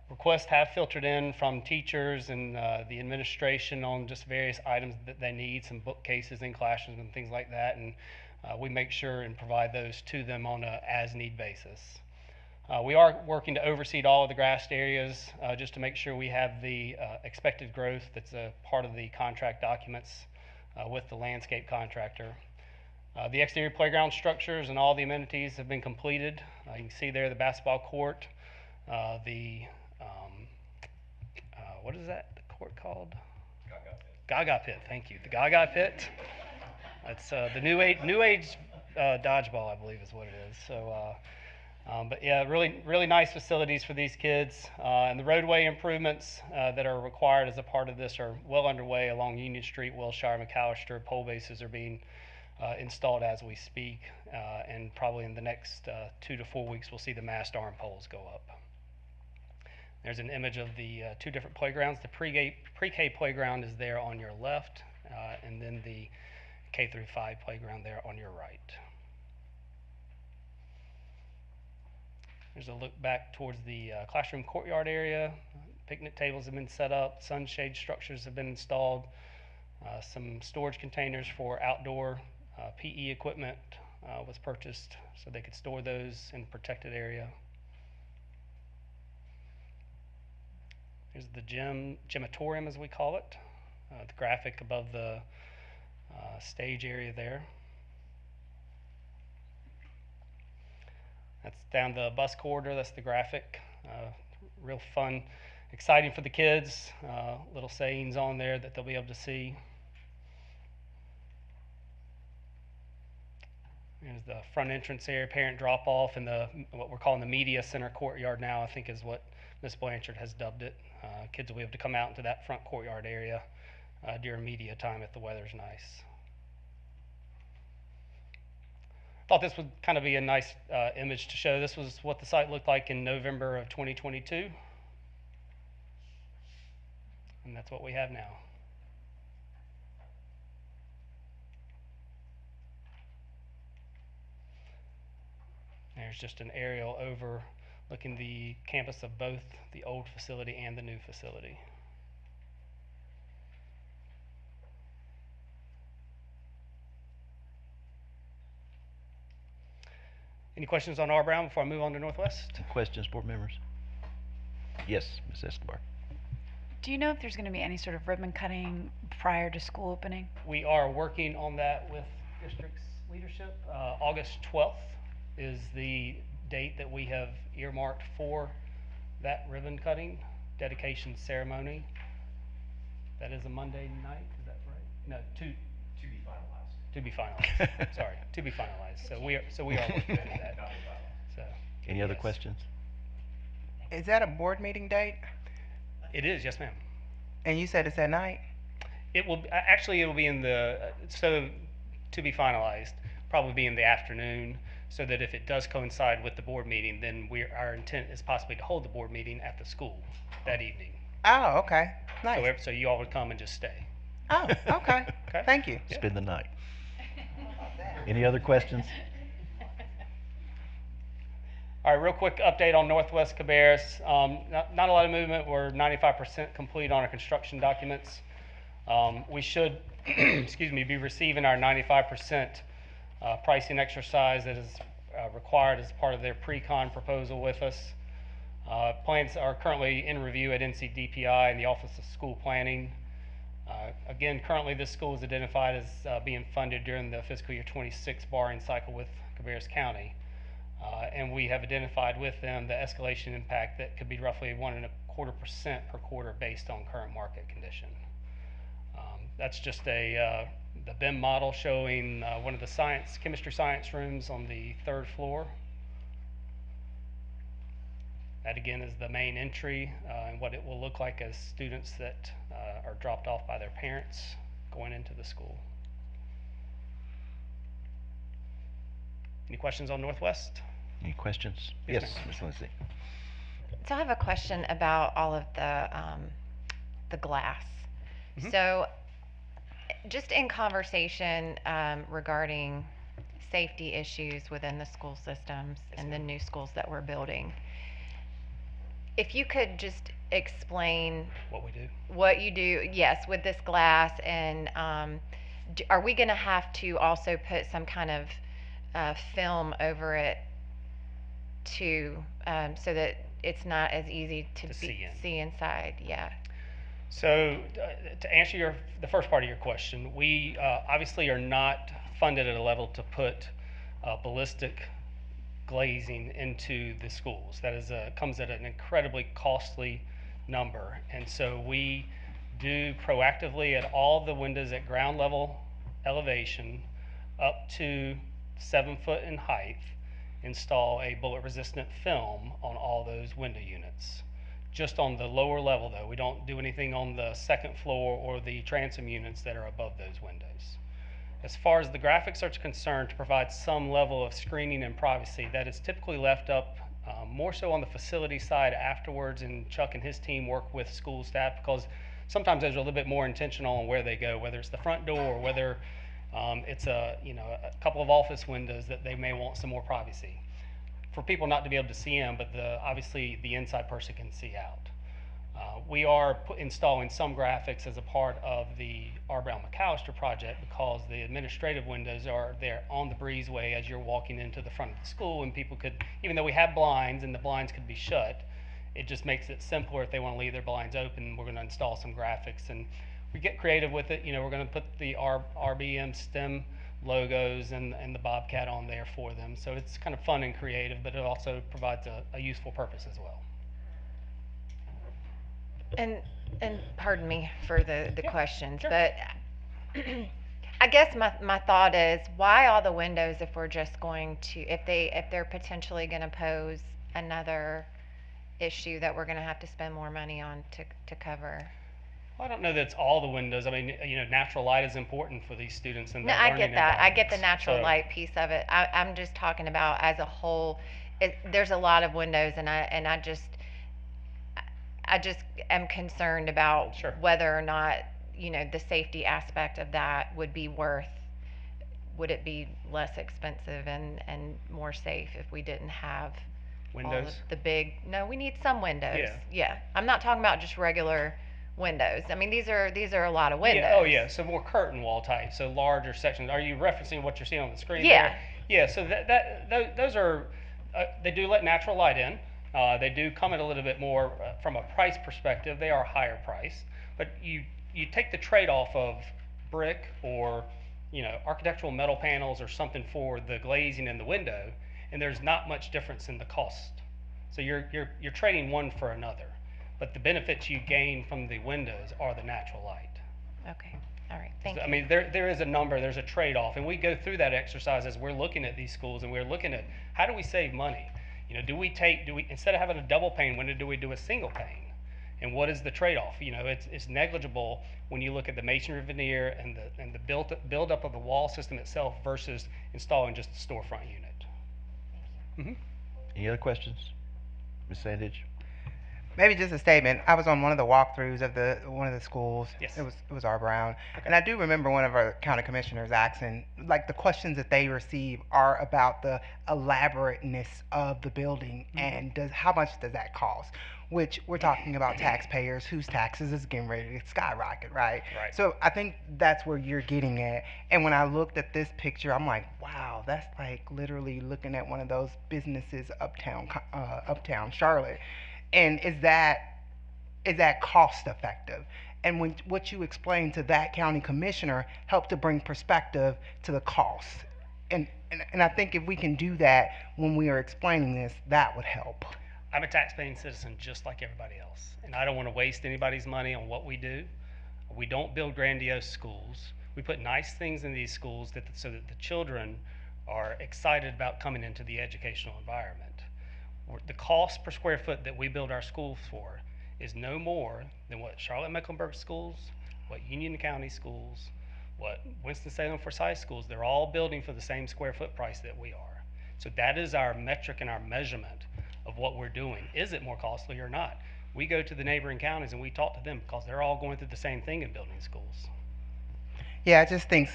Requests have filtered in from teachers and the administration on just various items that they need, some bookcases in classrooms and things like that, and we make sure and provide those to them on a as-need basis. We are working to overseed all of the grassed areas just to make sure we have the expected growth that's a part of the contract documents with the landscape contractor. The exterior playground structures and all the amenities have been completed. You can see there the basketball court, what is that court called? Gaga Pit. Gaga Pit, thank you. The Gaga Pit. That's the new age dodgeball, I believe is what it is. So, but yeah, really nice facilities for these kids. And the roadway improvements that are required as a part of this are well underway along Union Street, Wilshire, McAllister. Pole bases are being installed as we speak, and probably in the next 2 to 4 weeks we'll see the mast arm poles go up. There's an image of the two different playgrounds. The pre-K playground is there on your left, and then the K through 5 playground there on your right. There's a look back towards the classroom courtyard area. Picnic tables have been set up, sunshade structures have been installed, some storage containers for outdoor PE equipment was purchased so they could store those in a protected area. Here's the gymatorium, as we call it, the graphic above the stage area there. That's down the bus corridor, that's the graphic. Real fun, exciting for the kids. Little sayings on there that they'll be able to see. There's the front entrance area, parent drop-off, and what we're calling the media center courtyard now, I think is what Ms. Blanchard has dubbed it. Kids will be able to come out into that front courtyard area during media time if the weather's nice. Thought this would kind of be a nice image to show. This was what the site looked like in November of 2022. And that's what we have now. There's just an aerial overlooking the campus of both the old facility and the new facility. Any questions on R. Brown before I move on to Northwest? Questions, board members? Yes, Ms. Escobar. Do you know if there's going to be any sort of ribbon cutting prior to school opening? We are working on that with district's leadership. August 12th is the date that we have earmarked for that ribbon cutting dedication ceremony. That is a Monday night, is that right? No, to be finalized. To be finalized. Sorry, to be finalized. So we are working through that. So Any other yes. questions? Is that a board meeting date? It is, yes, ma'am. And you said it's at night? It will actually it will be in the so to be finalized, probably be in the afternoon, so that if it does coincide with the board meeting, then our intent is possibly to hold the board meeting at the school that evening. Oh, okay. Nice. So you all would come and just stay. Oh, okay. Okay. Thank you. Spend the night. Any other questions? All right, real quick update on Northwest Cabarrus. Not a lot of movement. We're 95% complete on our construction documents. We should, excuse me, be receiving our 95% pricing exercise that is required as part of their pre-con proposal with us. Plans are currently in review at NCDPI and the Office of School Planning. Again, currently this school is identified as being funded during the fiscal year 26 borrowing cycle with Cabarrus County. And we have identified with them the escalation impact that could be roughly 1.25% per quarter based on current market condition. That's just the BIM model showing one of the chemistry science rooms on the 3rd floor. That again is the main entry and what it will look like as students that are dropped off by their parents going into the school. Any questions on Northwest? Any questions? Yes, Yes, ma'am. Ms. Lindsay. So I have a question about all of the glass. So just in conversation regarding safety issues within the school systems and the new schools that we're building, if you could just explain what you do, yes, with this glass, and are we going to have to also put some kind of film over it to so that it's not as easy to see inside? Yeah. So to answer the first part of your question, we obviously are not funded at a level to put ballistic glazing into the schools. That is comes at an incredibly costly number, and so we do proactively at all the windows at ground level elevation up to 7 foot in height install a bullet resistant film on all those window units. Just on the lower level though, we don't do anything on the 2nd floor or the transom units that are above those windows. As far as the graphics are concerned, to provide some level of screening and privacy, that is typically left up more so on the facility side afterwards, and Chuck and his team work with school staff because sometimes those are a little bit more intentional on where they go, whether it's the front door or whether it's a couple of office windows that they may want some more privacy. For people not to be able to see in, but obviously the inside person can see out. We are installing some graphics as a part of the R. Brown McAllister project because the administrative windows are there on the breezeway as you're walking into the front of the school, and people could, even though we have blinds and the blinds could be shut, it just makes it simpler if they want to leave their blinds open. We're going to install some graphics, and we get creative with it. We're going to put the RBM STEM logos and the Bobcat on there for them. So it's kind of fun and creative, but it also provides a useful purpose as well. And pardon me for the questions, but I guess my thought is, why all the windows if we're just going to, if they're potentially going to pose another issue that we're going to have to spend more money on to cover? Well, I don't know that it's all the windows. I mean, natural light is important for these students and No, I get that. I get the natural light piece of it. I'm just talking about as a whole. There's a lot of windows, and I just am concerned about whether or not the safety aspect of that would it be less expensive and more safe if we didn't have windows? All of the big. No, we need some windows. Yeah. I'm not talking about just regular windows. I mean, these are a lot of windows. Yeah. Oh yeah, so more curtain wall type, so larger sections. Are you referencing what you're seeing on the screen? Yeah. There? Yeah. So those are they do let natural light in. They do come at a little bit more from a price perspective. They are higher price, but you take the trade-off of brick or architectural metal panels or something for the glazing in the window, and there's not much difference in the cost. So you're trading one for another, but the benefits you gain from the windows are the natural light. Okay. All right. Thank you. I mean, there is a number, there's a trade-off, and we go through that exercise as we're looking at these schools, and we're looking at how do we save money? Do we instead of having a double pane window, do we do a single pane? And what is the trade-off? It's negligible when you look at the masonry veneer and the build up of the wall system itself versus installing just the storefront unit. Mm-hmm. Any other questions, Ms. Sandidge? Maybe just a statement. I was on one of the walkthroughs of one of the schools. Yes. It was our Brown. Okay. And I do remember one of our county commissioners asking, like, the questions that they receive are about the elaborateness of the building and how much does that cost? Which we're talking about taxpayers whose taxes is getting ready to skyrocket, right? Right. So I think that's where you're getting at. And when I looked at this picture, I'm like, wow, that's like literally looking at one of those businesses uptown Charlotte. And is that cost effective? And when what you explained to that county commissioner helped to bring perspective to the cost. And I think if we can do that when we are explaining this, that would help. I'm a taxpaying citizen just like everybody else, and I don't want to waste anybody's money on what we do. We don't build grandiose schools. We put nice things in these schools so that the children are excited about coming into the educational environment. The cost per square foot that we build our schools for is no more than what Charlotte-Mecklenburg schools, what Union County schools, what Winston-Salem Forsyth schools, they're all building for the same square foot price that we are. So that is our metric and our measurement of what we're doing. Is it more costly or not? We go to the neighboring counties and we talk to them because they're all going through the same thing in building schools. Yeah, I just think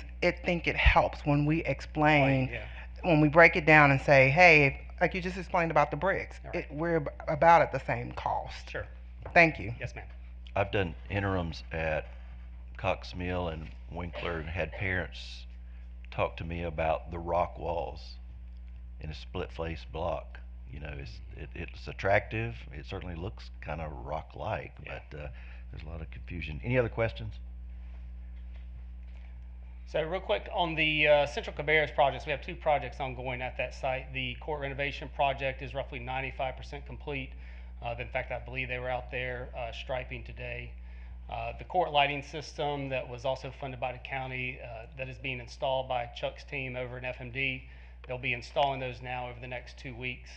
it helps when we explain, Right, yeah. when we break it down and say, hey, like you just explained about the bricks, Right. we're about at the same cost. Sure. Thank you. Yes, ma'am. I've done interims at Cox Mill and Winkler and had parents talk to me about the rock walls in a split face block. It's attractive. It certainly looks kind of rock-like, Yeah. but there's a lot of confusion. Any other questions? So real quick on the Central Cabarrus projects, we have two projects ongoing at that site. The court renovation project is roughly 95% complete. In fact, I believe they were out there striping today. The court lighting system that was also funded by the county that is being installed by Chuck's team over in FMD, they'll be installing those now over the next 2 weeks.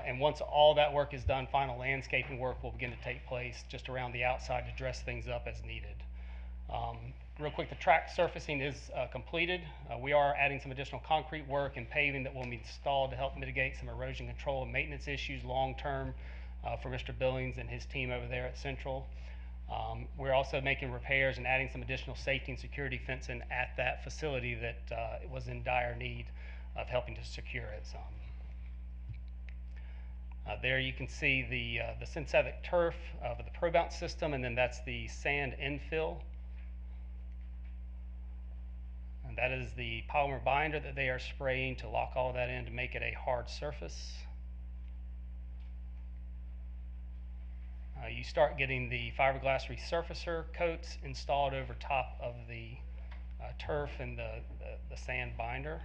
And once all that work is done, final landscaping work will begin to take place just around the outside to dress things up as needed. Real quick, the track surfacing is completed. We are adding some additional concrete work and paving that will be installed to help mitigate some erosion control and maintenance issues long term for Mr. Billings and his team over there at Central. We're also making repairs and adding some additional safety and security fencing at that facility that was in dire need of helping to secure it some. There you can see the synthetic turf of the Pro Bounce system, and then that's the sand infill. And that is the polymer binder that they are spraying to lock all that in to make it a hard surface. You start getting the fiberglass resurfacer coats installed over top of the turf and the sand binder.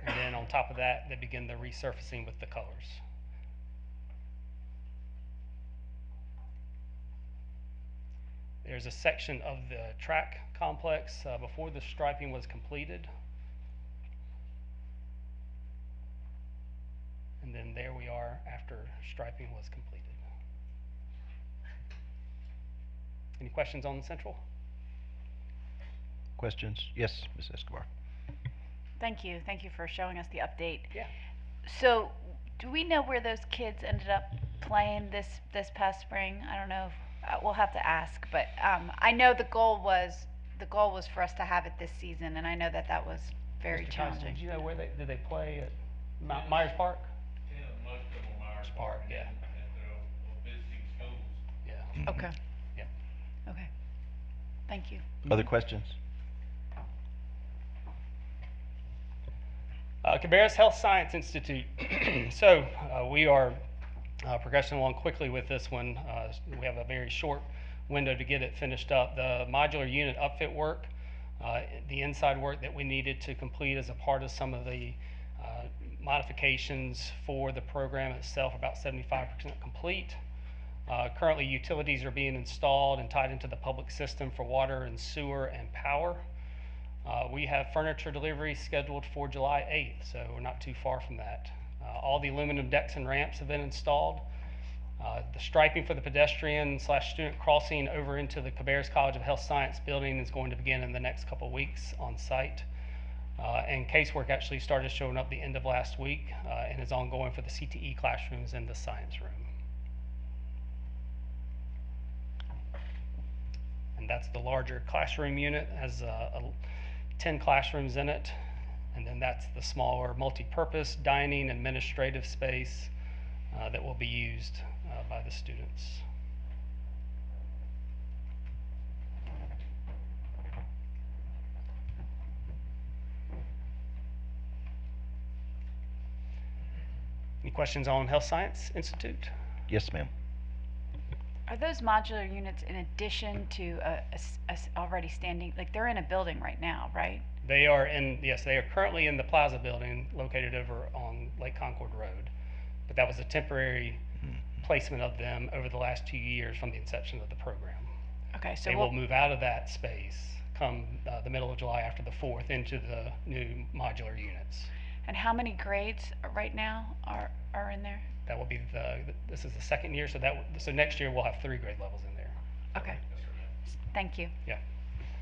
And then on top of that, they begin the resurfacing with the colors. There's a section of the track complex before the striping was completed. And then there we are after striping was completed. Any questions on the Central? Questions? Yes, Ms. Escobar. Thank you. Thank you for showing us the update. Yeah. So, do we know where those kids ended up playing this past spring? I don't know. We'll have to ask, but I know the goal was for us to have it this season, and I know that was very Mr. challenging. Tyson, did you know where did they play at Myers Park? Yeah, most of them are Myers Park. Yeah. At their visiting schools. Yeah. Okay. Yeah. Okay. Thank you. Other questions? Cabarrus Health Science Institute. So we are progressing along quickly with this one. We have a very short window to get it finished up. The modular unit upfit work, the inside work that we needed to complete as a part of some of the modifications for the program itself, about 75% complete. Currently, utilities are being installed and tied into the public system for water and sewer and power. We have furniture delivery scheduled for July 8th, so we're not too far from that. All the aluminum decks and ramps have been installed. The striping for the pedestrian/student crossing over into the Cabarrus College of Health Science building is going to begin in the next couple of weeks on site. And casework actually started showing up the end of last week and is ongoing for the CTE classrooms and the science room. And that's the larger classroom unit, has 10 classrooms in it. And then that's the smaller multi-purpose dining administrative space that will be used by the students. Any questions on Health Science Institute? Yes, ma'am. Are those modular units in addition to a already standing, like they're in a building right now, right? They are in, yes, they are currently in the Plaza building located over on Lake Concord Road. But that was a temporary placement of them over the last 2 years from the inception of the program. Okay, so they will move out of that space come the middle of July after the 4th into the new modular units. And how many grades right now are in there? That will be this is the second year, so next year we'll have 3 grade levels in there. Okay. Thank you. Yeah.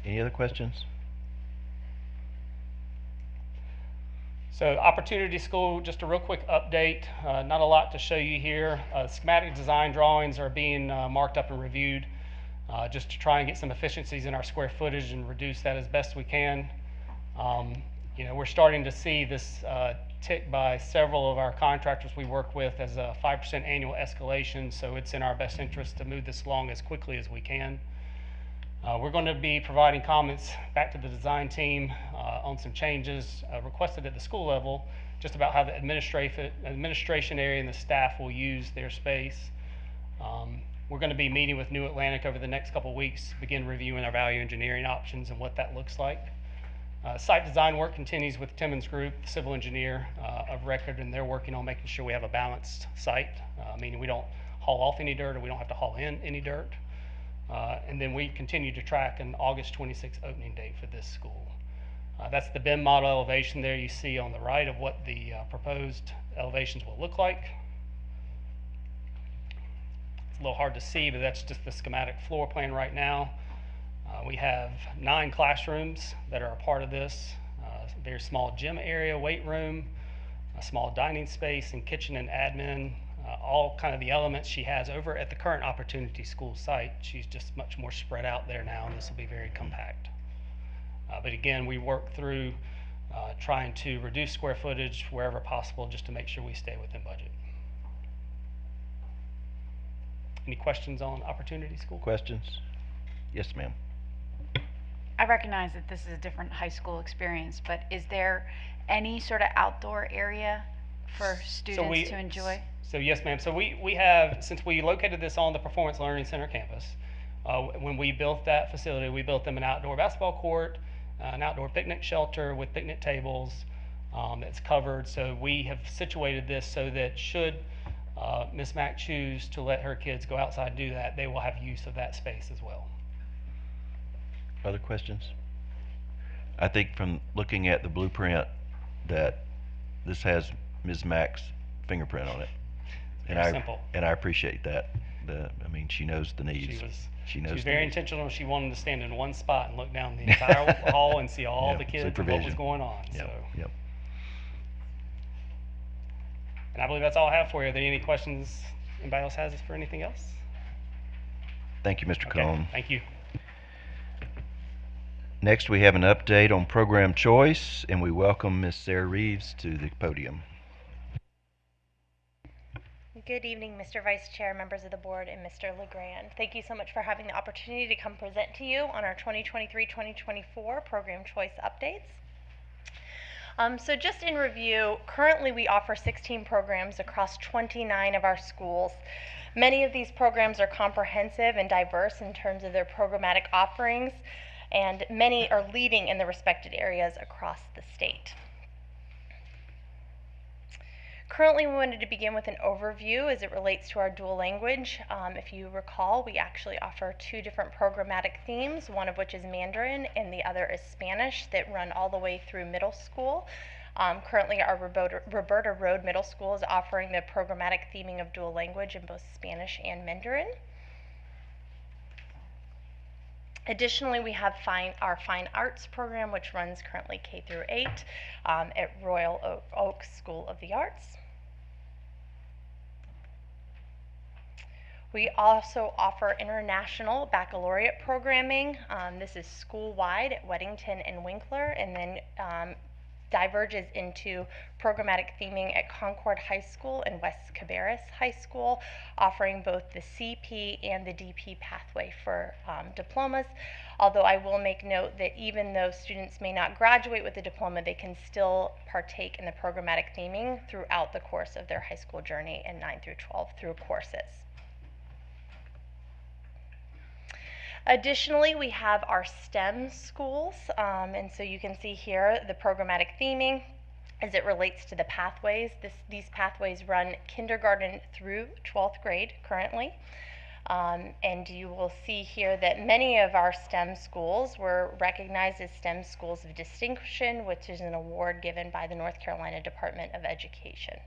Any other questions? So Opportunity School, just a real quick update. Not a lot to show you here. Schematic design drawings are being marked up and reviewed just to try and get some efficiencies in our square footage and reduce that as best we can. You know, we're starting to see this tick by several of our contractors we work with as a 5% annual escalation, so it's in our best interest to move this along as quickly as we can. We're going to be providing comments back to the design team on some changes requested at the school level, just about how the administration area and the staff will use their space. We're going to be meeting with New Atlantic over the next couple of weeks, begin reviewing our value engineering options and what that looks like. Site design work continues with Timmons Group, the civil engineer of record, and they're working on making sure we have a balanced site, meaning we don't haul off any dirt or we don't have to haul in any dirt. And then we continue to track an August 26th opening date for this school. That's the BIM model elevation there you see on the right of what the proposed elevations will look like. It's a little hard to see, but that's just the schematic floor plan right now. We have 9 classrooms that are a part of this. A very small gym area, weight room, a small dining space, and kitchen and admin. All kind of the elements she has over at the current Opportunity School site. She's just much more spread out there now, and this will be very compact. But again, we work through trying to reduce square footage wherever possible just to make sure we stay within budget. Any questions on Opportunity School? Questions? Yes, ma'am. I recognize that this is a different high school experience, but is there any sort of outdoor area for students to enjoy? So yes, ma'am. So we have, since we located this on the Performance Learning Center campus, when we built that facility, we built them an outdoor basketball court, an outdoor picnic shelter with picnic tables that's covered. So we have situated this so that should Ms. Mack choose to let her kids go outside and do that, they will have use of that space as well. Other questions? I think from looking at the blueprint that this has Ms. Mack's fingerprint on it. Very simple. And I appreciate that. I mean, she knows the needs. She was very intentional. She wanted to stand in one spot and look down the entire hall and see all the kids and what was going on. Yep. Yep. And I believe that's all I have for you. Are there any questions anybody else has for anything else? Thank you, Mr. Cohn. Thank you. Next, we have an update on program choice, and we welcome Ms. Sarah Reeves to the podium. Good evening, Mr. Vice Chair, members of the board, and Mr. LeGrand. Thank you so much for having the opportunity to come present to you on our 2023-2024 program choice updates. So just in review, currently we offer 16 programs across 29 of our schools. Many of these programs are comprehensive and diverse in terms of their programmatic offerings, and many are leading in the respected areas across the state. Currently, we wanted to begin with an overview as it relates to our dual language. If you recall, we actually offer 2 different programmatic themes, one of which is Mandarin and the other is Spanish, that run all the way through middle school. Currently, our Roberta Road Middle School is offering the programmatic theming of dual language in both Spanish and Mandarin. Additionally, we have our Fine Arts program, which runs currently K through 8 at Royal Oak School of the Arts. We also offer international baccalaureate programming. This is school-wide at Weddington and Winkler, and then diverges into programmatic theming at Concord High School and West Cabarrus High School, offering both the CP and the DP pathway for diplomas. Although I will make note that even though students may not graduate with a diploma, they can still partake in the programmatic theming throughout the course of their high school journey in 9 through 12 through courses. Additionally, we have our STEM schools, and so you can see here the programmatic theming as it relates to the pathways. These pathways run kindergarten through 12th grade currently, and you will see here that many of our STEM schools were recognized as STEM Schools of Distinction, which is an award given by the North Carolina Department of Education.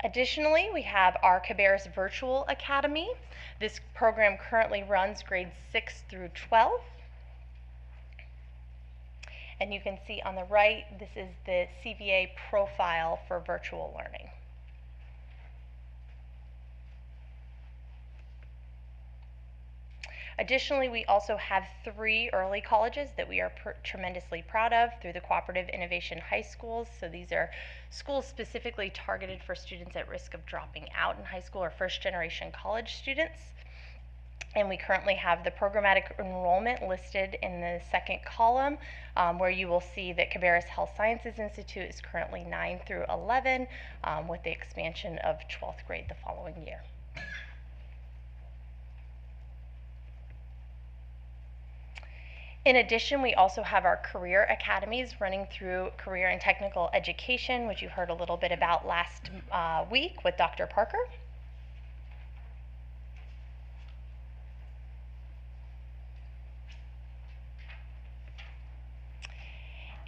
Additionally, we have our Cabarrus Virtual Academy. This program currently runs grades 6 through 12. And you can see on the right, this is the CVA profile for virtual learning. Additionally, we also have 3 early colleges that we are tremendously proud of through the Cooperative Innovation High Schools. So these are schools specifically targeted for students at risk of dropping out in high school or first-generation college students. And we currently have the programmatic enrollment listed in the second column, where you will see that Cabarrus Health Sciences Institute is currently 9 through 11, with the expansion of 12th grade the following year. In addition, we also have our career academies running through career and technical education, which you heard a little bit about last week with Dr. Parker.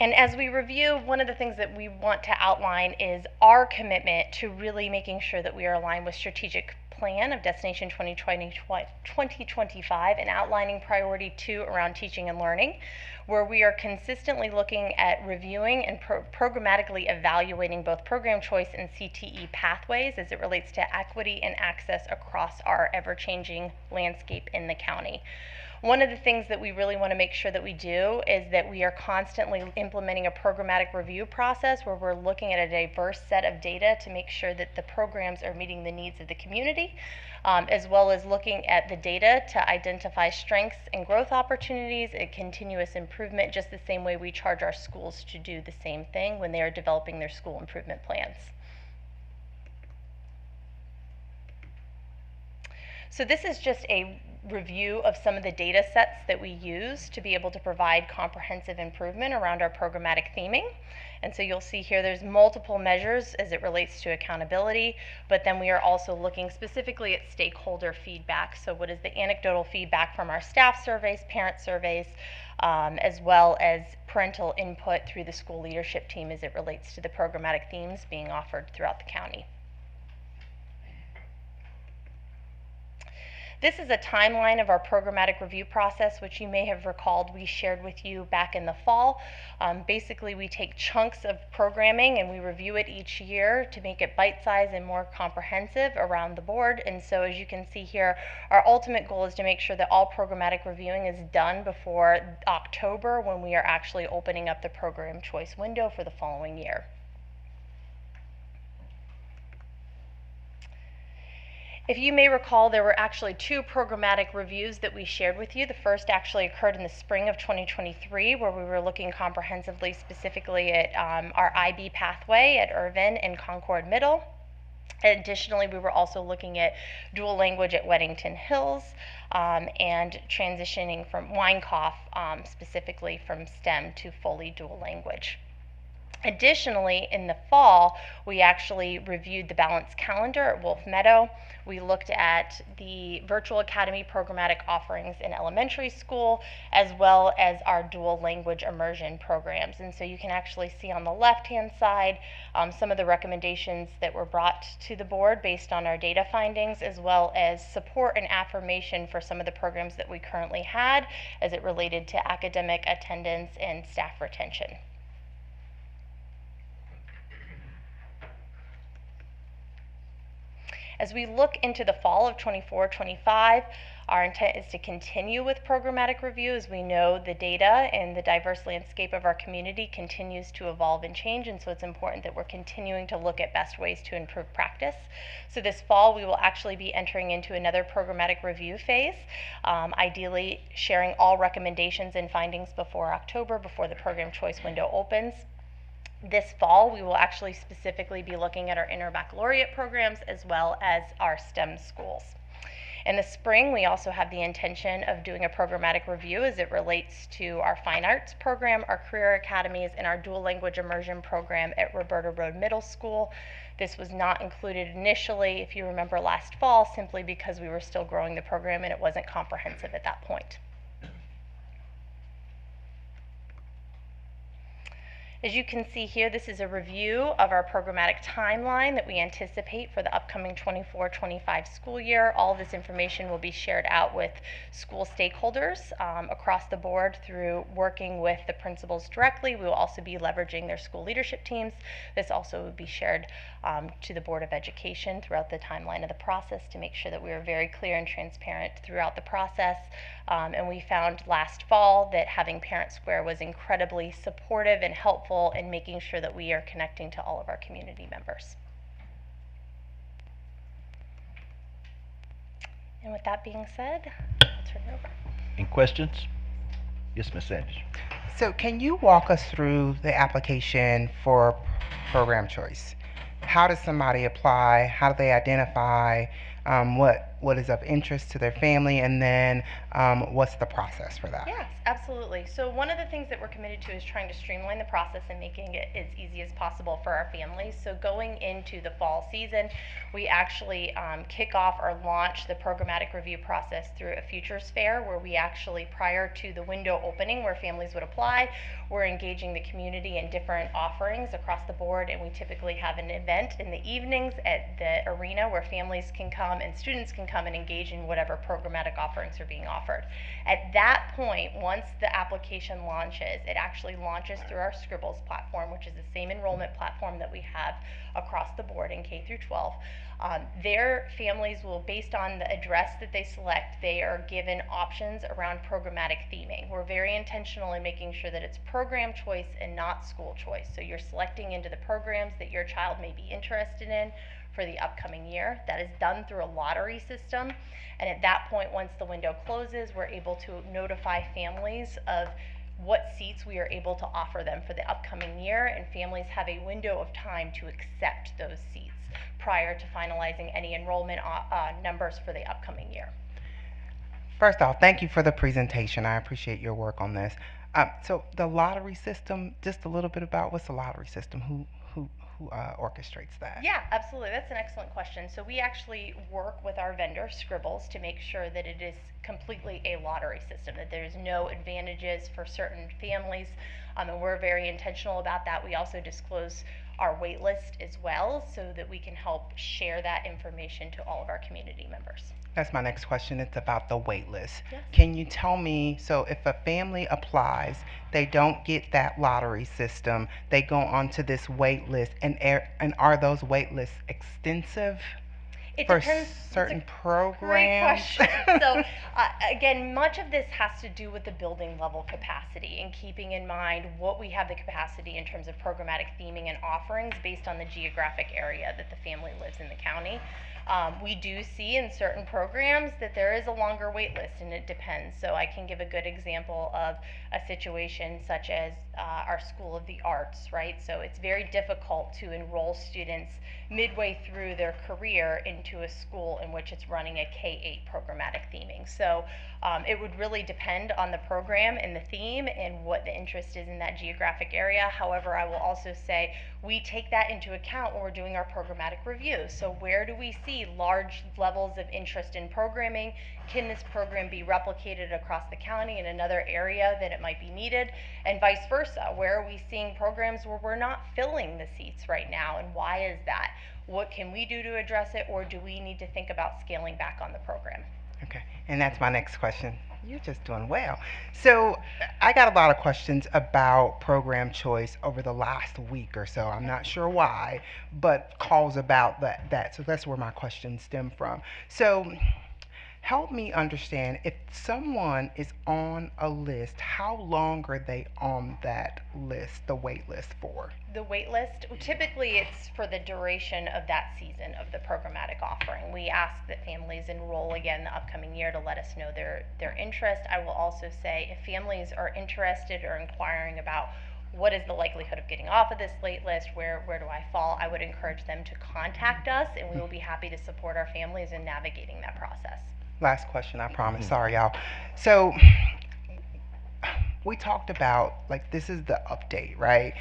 And as we review, one of the things that we want to outline is our commitment to really making sure that we are aligned with strategic plan of Destination 2025 and outlining priority 2 around teaching and learning, where we are consistently looking at reviewing and programmatically evaluating both program choice and CTE pathways as it relates to equity and access across our ever-changing landscape in the county. One of the things that we really want to make sure that we do is that we are constantly implementing a programmatic review process where we're looking at a diverse set of data to make sure that the programs are meeting the needs of the community, as well as looking at the data to identify strengths and growth opportunities and continuous improvement, just the same way we charge our schools to do the same thing when they are developing their school improvement plans. So this is just a review of some of the data sets that we use to be able to provide comprehensive improvement around our programmatic theming. And so you'll see here there's multiple measures as it relates to accountability, but then we are also looking specifically at stakeholder feedback. So what is the anecdotal feedback from our staff surveys, parent surveys, as well as parental input through the school leadership team as it relates to the programmatic themes being offered throughout the county. This is a timeline of our programmatic review process, which you may have recalled we shared with you back in the fall. Basically, we take chunks of programming and we review it each year to make it bite-sized and more comprehensive around the board. And so as you can see here, our ultimate goal is to make sure that all programmatic reviewing is done before October, when we are actually opening up the program choice window for the following year. If you may recall, there were actually 2 programmatic reviews that we shared with you. The first actually occurred in the spring of 2023, where we were looking comprehensively, specifically at our IB pathway at Irvin and Concord Middle. Additionally, we were also looking at dual language at Weddington Hills and transitioning from Weinkauf, specifically from STEM to fully dual language. Additionally, in the fall, we actually reviewed the balanced calendar at Wolf Meadow. We looked at the virtual academy programmatic offerings in elementary school, as well as our dual language immersion programs. And so you can actually see on the left-hand side some of the recommendations that were brought to the board based on our data findings, as well as support and affirmation for some of the programs that we currently had as it related to academic attendance and staff retention. As we look into the fall of 24-25, our intent is to continue with programmatic review, as we know the data and the diverse landscape of our community continues to evolve and change, and so it's important that we're continuing to look at best ways to improve practice. So this fall we will actually be entering into another programmatic review phase, ideally sharing all recommendations and findings before October, before the program choice window opens. This fall, we will actually specifically be looking at our interbaccalaureate programs as well as our STEM schools. In the spring, we also have the intention of doing a programmatic review as it relates to our fine arts program, our career academies, and our dual language immersion program at Roberta Road Middle School. This was not included initially, if you remember last fall, simply because we were still growing the program and it wasn't comprehensive at that point. As you can see here, this is a review of our programmatic timeline that we anticipate for the upcoming 24-25 school year. All this information will be shared out with school stakeholders across the board through working with the principals directly. We will also be leveraging their school leadership teams. This also will be shared to the Board of Education throughout the timeline of the process to make sure that we are very clear and transparent throughout the process. And we found last fall that having Parent Square was incredibly supportive and helpful in making sure that we are connecting to all of our community members. And with that being said, I'll turn it over. Any questions? Yes, Ms. Sanders. So can you walk us through the application for program choice? How does somebody apply? How do they identify what is of interest to their family, and then what's the process for that? Yes, absolutely. So one of the things that we're committed to is trying to streamline the process and making it as easy as possible for our families. So going into the fall season, we actually kick off or launch the programmatic review process through a futures fair, where we actually, prior to the window opening where families would apply, we're engaging the community in different offerings across the board, and we typically have an event in the evenings at the arena where families can come and students can come and engage in whatever programmatic offerings are being offered. At that point, once the application launches, it actually launches through our Scribbles platform, which is the same enrollment platform that we have across the board in K through 12. Their families will, based on the address that they select, they are given options around programmatic theming. We're very intentional in making sure that it's program choice and not school choice. So you're selecting into the programs that your child may be interested in for the upcoming year. That is done through a lottery system. And at that point, once the window closes, we're able to notify families of what seats we are able to offer them for the upcoming year, and families have a window of time to accept those seats prior to finalizing any enrollment numbers for the upcoming year. First off, thank you for the presentation. I appreciate your work on this. So the lottery system, just a little bit about what's the lottery system? Who orchestrates that? Yeah, absolutely. That's an excellent question. So we actually work with our vendor, Scribbles, to make sure that it is completely a lottery system, that there's no advantages for certain families, and we're very intentional about that. We also disclose our wait list as well, so that we can help share that information to all of our community members. That's my next question. It's about the wait list. Yes. Can you tell me, so if a family applies, they don't get that lottery system, they go onto this wait list, and are those wait lists extensive? It for depends. certain programs? Great question. So again, much of this has to do with the building level capacity and keeping in mind what we have the capacity in terms of programmatic theming and offerings based on the geographic area that the family lives in the county. We do see in certain programs that there is a longer wait list, and it depends. So I can give a good example of a situation such as our School of the Arts, right? So it's very difficult to enroll students midway through their career into a school in which it's running a K-8 programmatic theming. So it would really depend on the program and the theme and what the interest is in that geographic area. However, I will also say we take that into account when we're doing our programmatic review. So where do we see large levels of interest in programming? Can this program be replicated across the county in another area that it might be needed? And vice versa, where are we seeing programs where we're not filling the seats right now, and why is that? What can we do to address it, or do we need to think about scaling back on the program? Okay, and that's my next question. You're just doing well. So I got a lot of questions about program choice over the last week or so. I'm not sure why, but calls about that. So that's where my questions stem from. So help me understand, if someone is on a list, how long are they on that list, the wait list for? The wait list, typically it's for the duration of that season of the programmatic offering. We ask that families enroll again the upcoming year to let us know their interest. I will also say if families are interested or inquiring about what is the likelihood of getting off of this wait list, where do I fall, I would encourage them to contact us, and we will be happy to support our families in navigating that process. Last question, I promise. Sorry, y'all. So we talked about, like, this is the update, right?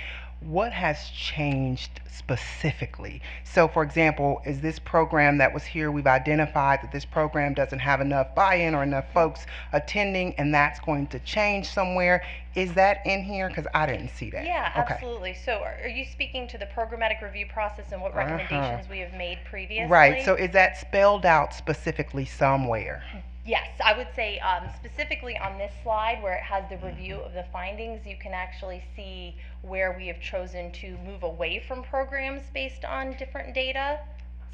What has changed specifically? So, for example, is this program that was here, we've identified that this program doesn't have enough buy-in or enough folks attending, and that's going to change somewhere. Is that in here? Because I didn't see that. Yeah, Okay. absolutely. So are you speaking to the programmatic review process and what recommendations we have made previously? Right. So is that spelled out specifically somewhere? Yes, I would say specifically on this slide where it has the review of the findings, you can actually see where we have chosen to move away from programs based on different data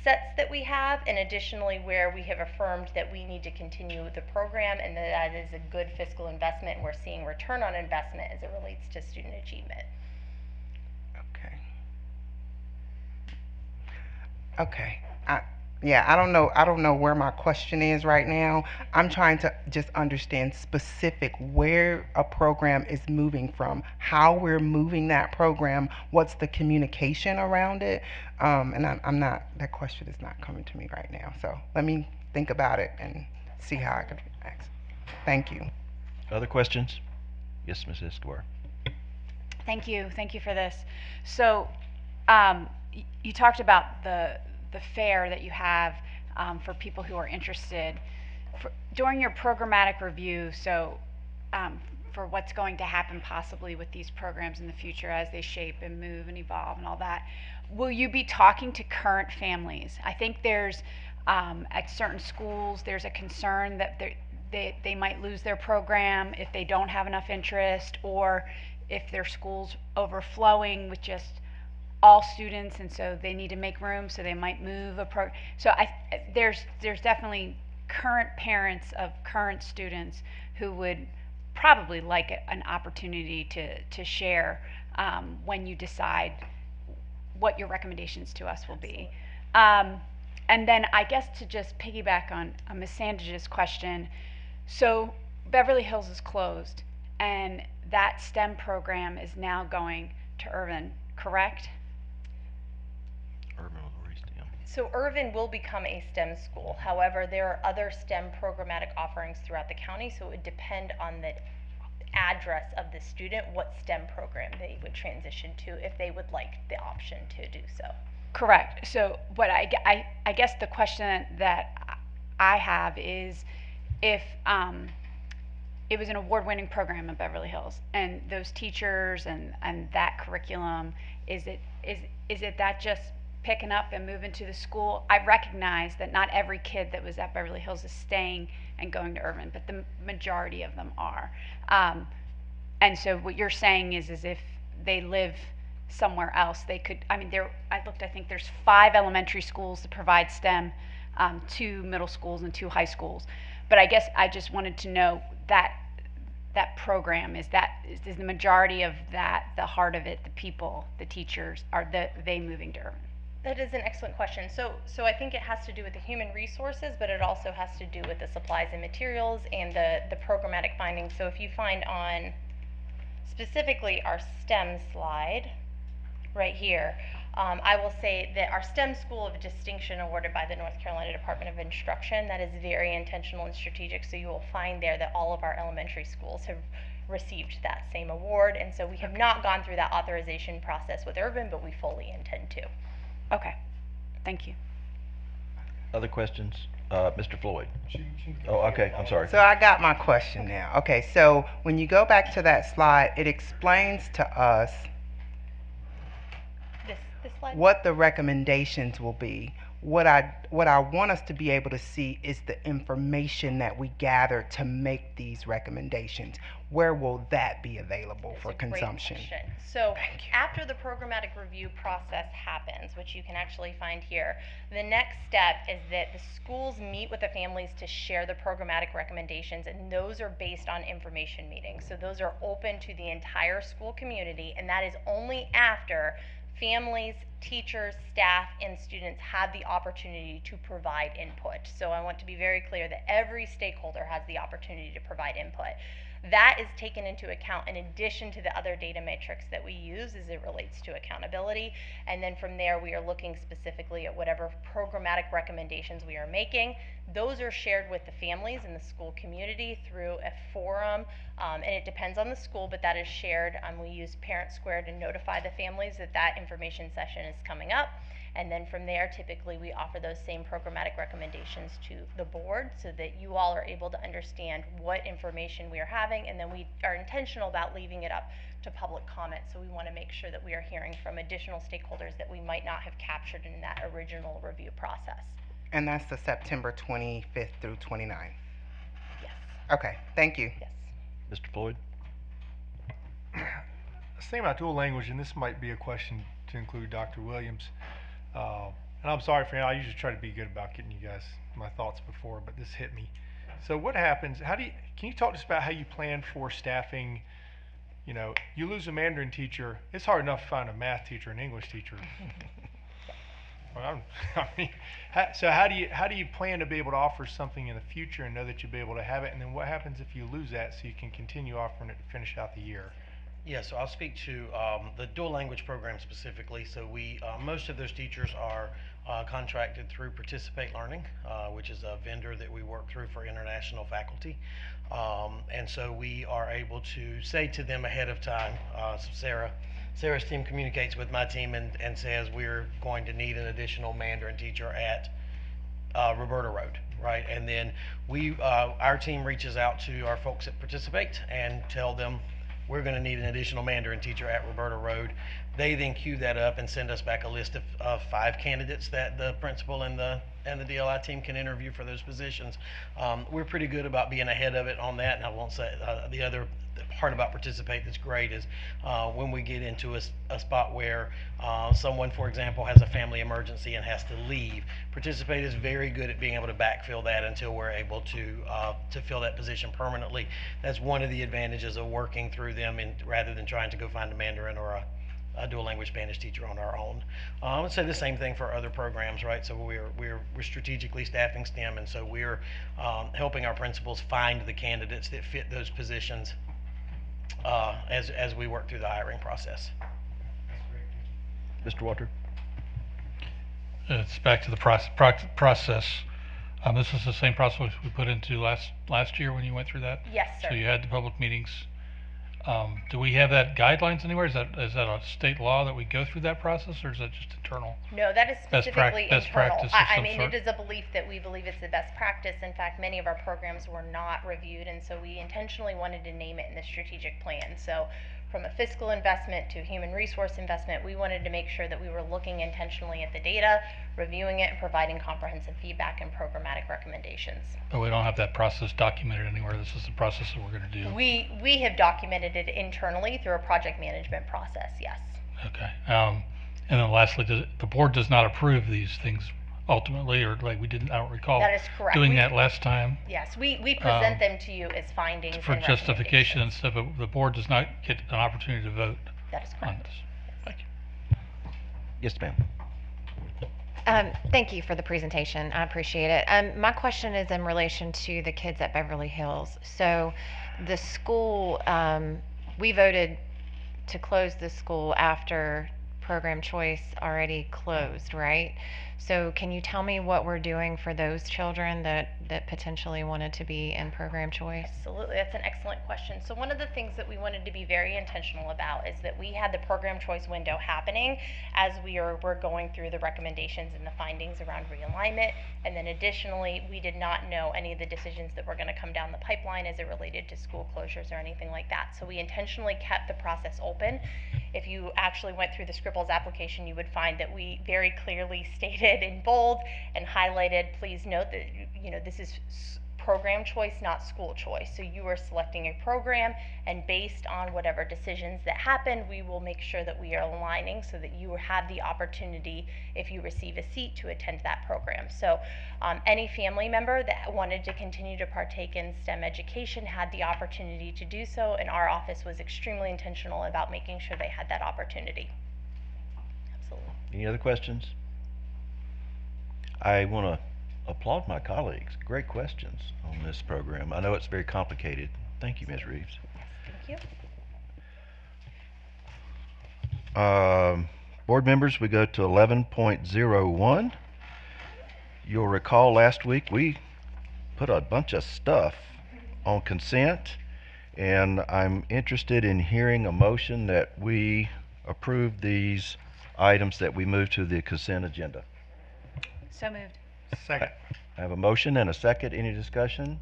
sets that we have, and additionally where we have affirmed that we need to continue the program and that is a good fiscal investment, and we're seeing return on investment as it relates to student achievement. Okay. I don't know where my question is right now. I'm trying to just understand specific where a program is moving from, how we're moving that program, what's the communication around it. And I'm not, that question is not coming to me right now. So let me think about it and see how I could ask. Thank you. Other questions? Yes, Ms. Escobar. Thank you for this. So you talked about the fair that you have for people who are interested. During your programmatic review, so for what's going to happen possibly with these programs in the future as they shape and move and evolve and all that, will you be talking to current families? I think there's, at certain schools, there's a concern that they might lose their program if they don't have enough interest, or if their school's overflowing with just all students, and so they need to make room, so they might move a program. So there's definitely current parents of current students who would probably like an opportunity to share when you decide what your recommendations to us will be. And then I guess to just piggyback on Ms. Sandage's question, so Beverly Hills is closed, and that STEM program is now going to Irvin, correct? So Irvin will become a STEM school. However, there are other STEM programmatic offerings throughout the county, so it would depend on the address of the student what STEM program they would transition to if they would like the option to do so. Correct. So what I guess the question that I have is if it was an award-winning program in Beverly Hills, and those teachers and that curriculum, is it that just picking up and moving to the school? I recognize that not every kid that was at Beverly Hills is staying and going to Irvin, but the majority of them are. And so what you're saying is if they live somewhere else, they could, I think there's 5 elementary schools that provide STEM, 2 middle schools and 2 high schools. But I guess I just wanted to know that program, is the majority of that, the heart of it, the people, the teachers, are they moving to Irvin? That is an excellent question. So I think it has to do with the human resources, but it also has to do with the supplies and materials and the programmatic findings. So if you find on specifically our STEM slide right here, I will say that our STEM School of Distinction awarded by the North Carolina Department of Instruction, that is very intentional and strategic. So you will find there that all of our elementary schools have received that same award. And so we have not gone through that authorization process with Urban, but we fully intend to. Okay, thank you. Other questions? Mr. Floyd. Oh, okay, I'm sorry. So I got my question now. Okay, so when you go back to that slide, it explains to us This slide? what the recommendations will be. What I want us to be able to see is the information that we gather to make these recommendations. Where will that be available for consumption? Great question. So after the programmatic review process happens, which you can actually find here, the next step is that the schools meet with the families to share the programmatic recommendations, and those are based on information meetings. So those are open to the entire school community, and that is only after families, teachers, staff, and students have the opportunity to provide input. So I want to be very clear that every stakeholder has the opportunity to provide input. That is taken into account in addition to the other data metrics that we use as it relates to accountability. And then from there, we are looking specifically at whatever programmatic recommendations we are making. Those are shared with the families and the school community through a forum, and it depends on the school, but that is shared. We use Parent Square to notify the families that that information session is coming up. And then from there, typically we offer those same programmatic recommendations to the board so that you all are able to understand what information we are having, and then we are intentional about leaving it up to public comment. So we want to make sure that we are hearing from additional stakeholders that we might not have captured in that original review process. And that's the September 25th through 29th? Yes. Okay, thank you. Yes. Mr. Floyd? Let's think about dual language, and this might be a question to include Dr. Williams. And I'm sorry for I usually try to be good about getting you guys my thoughts before, but this hit me. So what happens, can you talk to us about how you plan for staffing? You know, you lose a Mandarin teacher, it's hard enough to find a math teacher and English teacher. So how do you plan to be able to offer something in the future and know that you'll be able to have it? And then what happens if you lose that so you can continue offering it to finish out the year? Yeah, so I'll speak to the dual language program specifically. So we, most of those teachers are contracted through Participate Learning, which is a vendor that we work through for international faculty. And so we are able to say to them ahead of time, so Sarah's team communicates with my team and says we're going to need an additional Mandarin teacher at Roberta Road, right? And then our team reaches out to our folks at Participate and tell them we're going to need an additional Mandarin teacher at Roberta Road. They then queue that up and send us back a list of 5 candidates that the principal and the DLI team can interview for those positions. We're pretty good about being ahead of it on that, and I won't say the other part about Participate that's great is when we get into a spot where someone, for example, has a family emergency and has to leave. Participate is very good at being able to backfill that until we're able to fill that position permanently. That's one of the advantages of working through them rather than trying to go find a Mandarin or a dual language Spanish teacher on our own. I would say the same thing for other programs, right? So we're strategically staffing STEM, and so we're helping our principals find the candidates that fit those positions as we work through the hiring process. Mr. Walter? It's back to the process. This is the same process we put into last year when you went through that? Yes, sir. So you had the public meetings. Do we have that guidelines anywhere? Is that a state law that we go through that process, or is that just internal? No, that is specifically best internal. practice of I some mean, sort? it is a belief that we believe it's the best practice. In fact, many of our programs were not reviewed, and so we intentionally wanted to name it in the strategic plan. So from a fiscal investment to human resource investment, we wanted to make sure that we were looking intentionally at the data, reviewing it, and providing comprehensive feedback and programmatic recommendations. But we don't have that process documented anywhere. This is the process that we're going to do. We have documented it internally through a project management process, yes. Okay. And then lastly, the board does not approve these things ultimately, or like we didn't, I don't recall That is correct. doing that last time. Yes, we present them to you as findings For and justification and stuff, but the board does not get an opportunity to vote That is on correct. this. Thank you. Yes, ma'am. Thank you for the presentation. I appreciate it. My question is in relation to the kids at Beverly Hills. So the school, we voted to close the school after program choice already closed, right? So can you tell me what we're doing for those children that potentially wanted to be in program choice? Absolutely, that's an excellent question. So one of the things that we wanted to be very intentional about is that we had the program choice window happening as we're going through the recommendations and the findings around realignment, and then additionally, we did not know any of the decisions that were going to come down the pipeline as it related to school closures or anything like that. So we intentionally kept the process open. If you actually went through the Scribbles application, you would find that we very clearly stated in bold and highlighted, please note that this is program choice, not school choice. So you are selecting a program, and based on whatever decisions that happen, we will make sure that we are aligning so that you have the opportunity, if you receive a seat, to attend that program. So any family member that wanted to continue to partake in STEM education had the opportunity to do so, and our office was extremely intentional about making sure they had that opportunity. Absolutely. Any other questions? I want to applaud my colleagues. Great questions on this program. I know it's very complicated. Thank you, Ms. Reeves. Thank you. Board members, we go to 11.01. You'll recall last week we put a bunch of stuff on consent, and I'm interested in hearing a motion that we approve these items that we move to the consent agenda. So moved. Second. I have a motion and a second. Any discussion?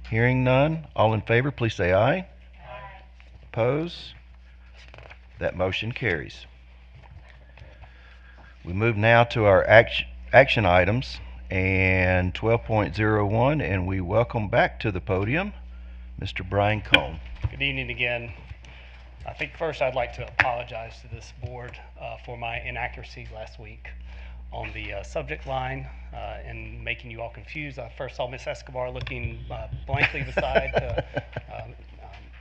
Hearing none. All in favor, please say aye. Aye. Oppose? That motion carries. We move now to our action items and 12.01, and we welcome back to the podium Mr. Brian Cohn. Good evening again. I think first I'd like to apologize to this board for my inaccuracy last week on the subject line and making you all confused. I first saw Ms. Escobar looking blankly beside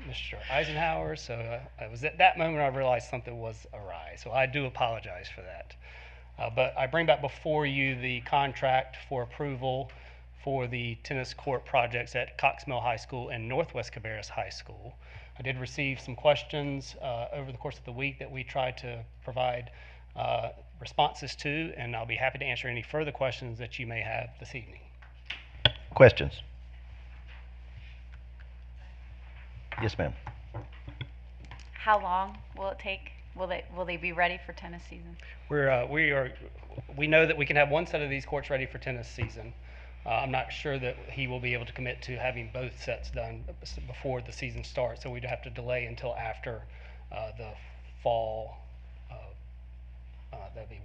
Mr. Eisenhower, so it was at that moment I realized something was awry. So I do apologize for that. But I bring back before you the contract for approval for the tennis court projects at Cox Mill High School and Northwest Cabarrus High School. I did receive some questions over the course of the week that we tried to provide responses to, and I'll be happy to answer any further questions that you may have this evening. Questions? Yes, ma'am. How long will it take? Will they be ready for tennis season? We know that we can have one set of these courts ready for tennis season. I'm not sure that he will be able to commit to having both sets done before the season starts, so we'd have to delay until after the fall. That'd be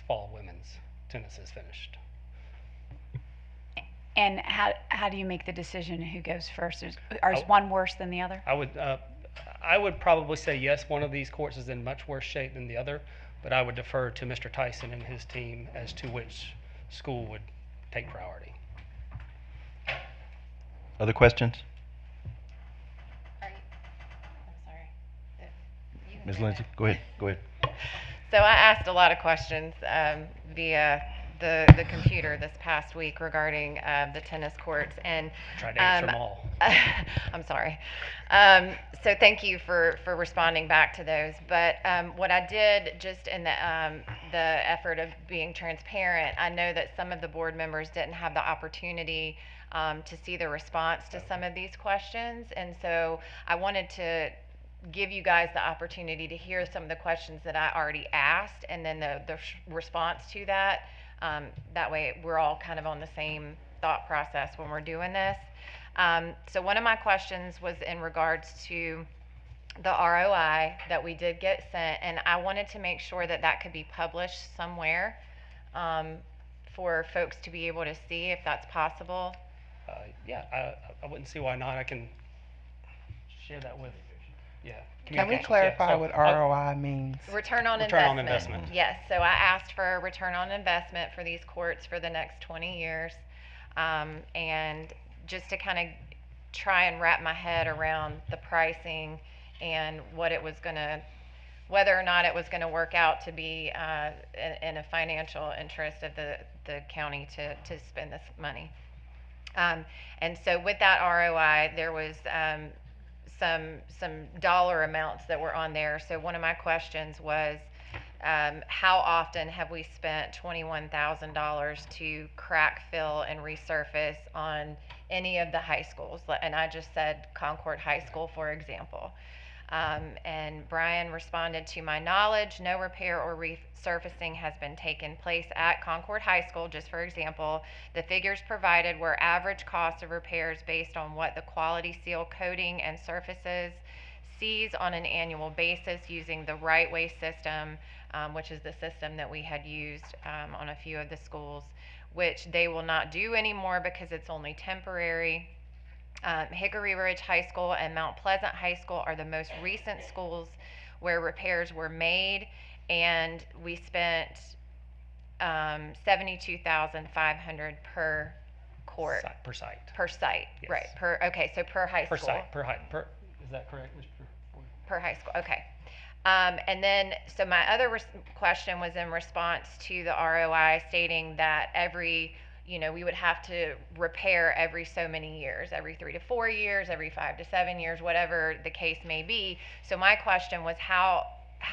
fall women's tennis is finished. And how do you make the decision who goes first? Is one worse than the other? I would probably say yes, one of these courts is in much worse shape than the other, but I would defer to Mr. Tyson and his team as to which school would take priority. Other questions? I'm sorry. Ms. Lindsay, go ahead. So I asked a lot of questions via the computer this past week regarding the tennis courts, and tried to answer them all. I'm sorry. So thank you for responding back to those. But what I did, just in the effort of being transparent, I know that some of the board members didn't have the opportunity to see the response to some of these questions, and so I wanted to give you guys the opportunity to hear some of the questions that I already asked, and then the response to that. That way we're all kind of on the same thought process when we're doing this. So one of my questions was in regards to the ROI that we did get sent, and I wanted to make sure that that could be published somewhere for folks to be able to see, if that's possible. Yeah, I wouldn't see why not. I can share that with. Yeah. Can we clarify what ROI means? Return on investment. Yes. So I asked for a return on investment for these courts for the next 20 years. And just to kind of try and wrap my head around the pricing and what it was going to whether or not it was going to work out to be in a financial interest of the county to spend this money. And so with that ROI, there was some dollar amounts that were on there. So one of my questions was, how often have we spent $21,000 to crack, fill, and resurface on any of the high schools? And I just said Concord High School, for example. And Brian responded, to my knowledge, no repair or resurfacing has been taken place at Concord High School. Just for example, the figures provided were average cost of repairs based on what the quality seal coating and surfaces sees on an annual basis using the right way system, which is the system that we had used on a few of the schools, which they will not do anymore because it's only temporary. Hickory Ridge High School and Mount Pleasant High School are the most recent schools where repairs were made, and we spent $72,500 per court. Per site. Per site, Yes. right? Okay, so per high Per school. site. Is that correct, Mr. Ford? Per high school, okay. And then, so my other question was in response to the ROI stating that we would have to repair every so many years, every 3 to 4 years, every 5 to 7 years, whatever the case may be. So my question was, how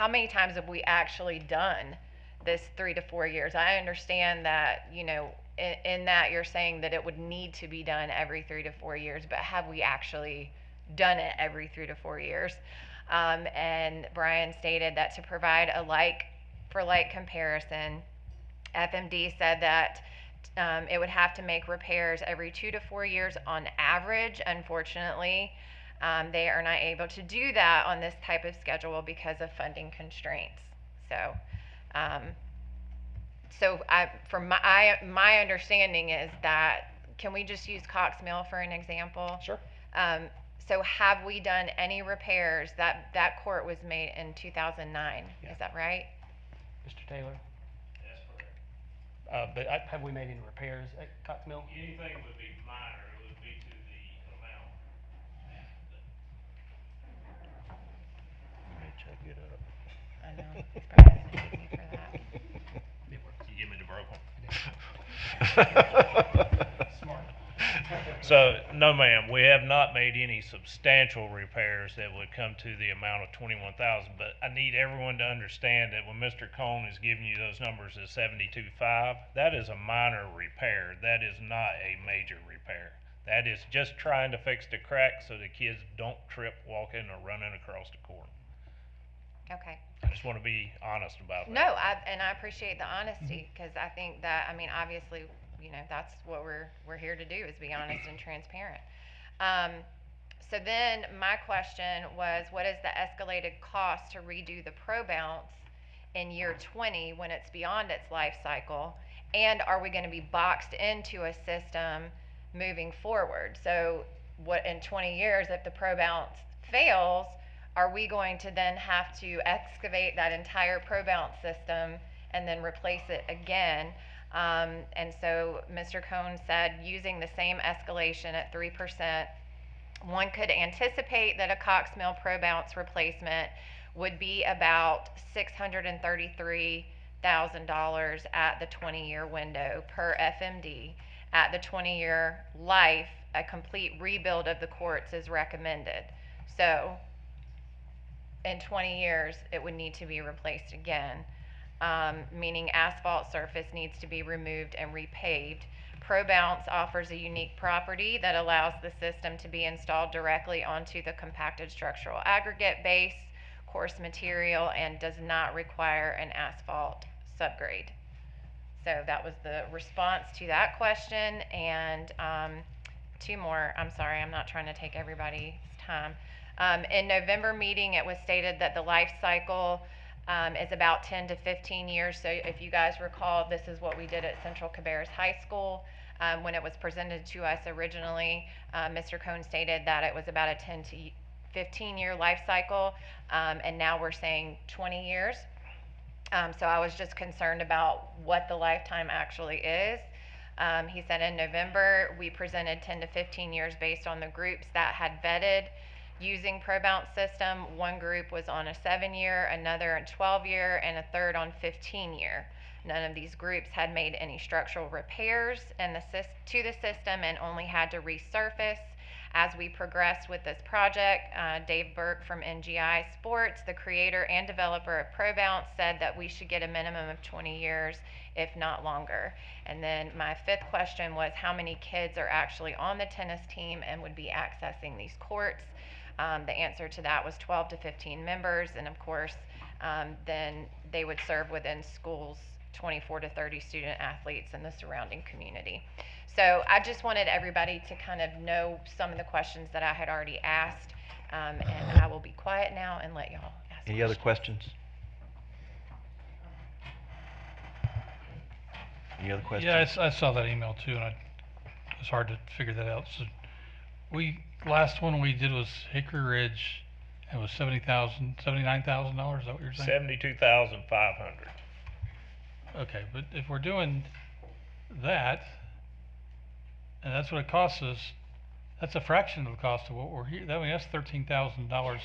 many times have we actually done this 3 to 4 years? I understand that, in that you're saying that it would need to be done every 3 to 4 years, but have we actually done it every 3 to 4 years? And Brian stated that to provide a like-for-like comparison, FMD said that it would have to make repairs every 2 to 4 years on average. Unfortunately, they are not able to do that on this type of schedule because of funding constraints. So, from my understanding is that, can we just use Cox Mill for an example? Sure. So have we done any repairs? That court was made in 2009. Yeah. Is that right? Mr. Taylor? That's correct. But have we made any repairs at Cox Mill? Anything would be minor, it would be to the amount. Let me check it up. I know. He's probably gonna hate me for that. You give me the broke one. Smart. So, no ma'am, we have not made any substantial repairs that would come to the amount of 21,000, but I need everyone to understand that when Mr. Cohn is giving you those numbers at 72.5, that is a minor repair. That is not a major repair. That is just trying to fix the crack so the kids don't trip walking or running across the court. Okay. I just want to be honest about that. No, I appreciate the honesty, because I think that, obviously, that's what we're here to do, is be honest and transparent. So then my question was, what is the escalated cost to redo the pro bounce in year 20 when it's beyond its life cycle? And are we going to be boxed into a system moving forward? So what, in 20 years, if the pro bounce fails, are we going to then have to excavate that entire pro bounce system and then replace it again? And so Mr. Cohn said, using the same escalation at 3%, one could anticipate that a Cox Mill pro bounce replacement would be about $633,000 at the 20-year window per FMD. At the 20-year life, a complete rebuild of the courts is recommended. So in 20 years, it would need to be replaced again. Meaning asphalt surface needs to be removed and repaved. Pro Bounce offers a unique property that allows the system to be installed directly onto the compacted structural aggregate base, coarse material, and does not require an asphalt subgrade. So that was the response to that question. And two more. I'm sorry, I'm not trying to take everybody's time. In November meeting, it was stated that the life cycle is about 10 to 15 years. So if you guys recall, this is what we did at Central Cabarrus High School. When it was presented to us originally, Mr. Cohn stated that it was about a 10 to 15 year life cycle, and now we're saying 20 years. So I was just concerned about what the lifetime actually is. He said in November we presented 10 to 15 years based on the groups that had vetted using ProBounce system. One group was on a 7-year, another on 12-year, and a third on 15-year. None of these groups had made any structural repairs to the system and only had to resurface. As we progressed with this project, Dave Burke from NGI Sports, the creator and developer of ProBounce, said that we should get a minimum of 20 years, if not longer. And then my fifth question was how many kids are actually on the tennis team and would be accessing these courts. The answer to that was 12 to 15 members, and of course, then they would serve within schools 24 to 30 student athletes in the surrounding community. So I just wanted everybody to kind of know some of the questions that I had already asked, and I will be quiet now and let y'all ask Any other questions? Any other questions? Yeah, I saw that email too, and it's hard to figure that out. So last one we did was Hickory Ridge. It was $79,000. Is that what you're saying? $72,500. Okay, but if we're doing that, and that's what it costs us, that's a fraction of the cost of what we're here. I mean, that's $13,000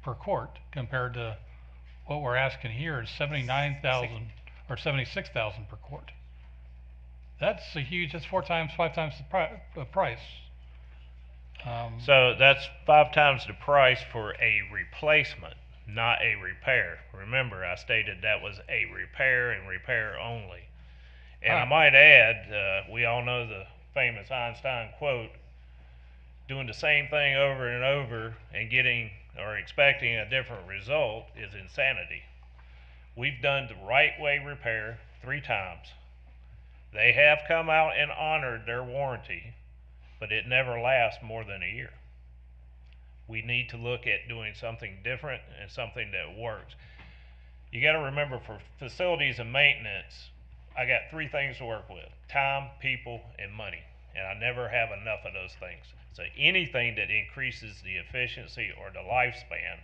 per court compared to what we're asking here is $79,000 or $76,000 per court. That's that's 4 times, 5 times the price. So that's 5 times the price for a replacement, not a repair. Remember, I stated that was a repair and repair only. And I might add, we all know the famous Einstein quote, doing the same thing over and over and getting or expecting a different result is insanity. We've done the right way repair 3 times. They have come out and honored their warranty, but it never lasts more than a year. We need to look at doing something different and something that works. You got to remember, for facilities and maintenance, I got 3 things to work with: time, people, and money. And I never have enough of those things. So anything that increases the efficiency or the lifespan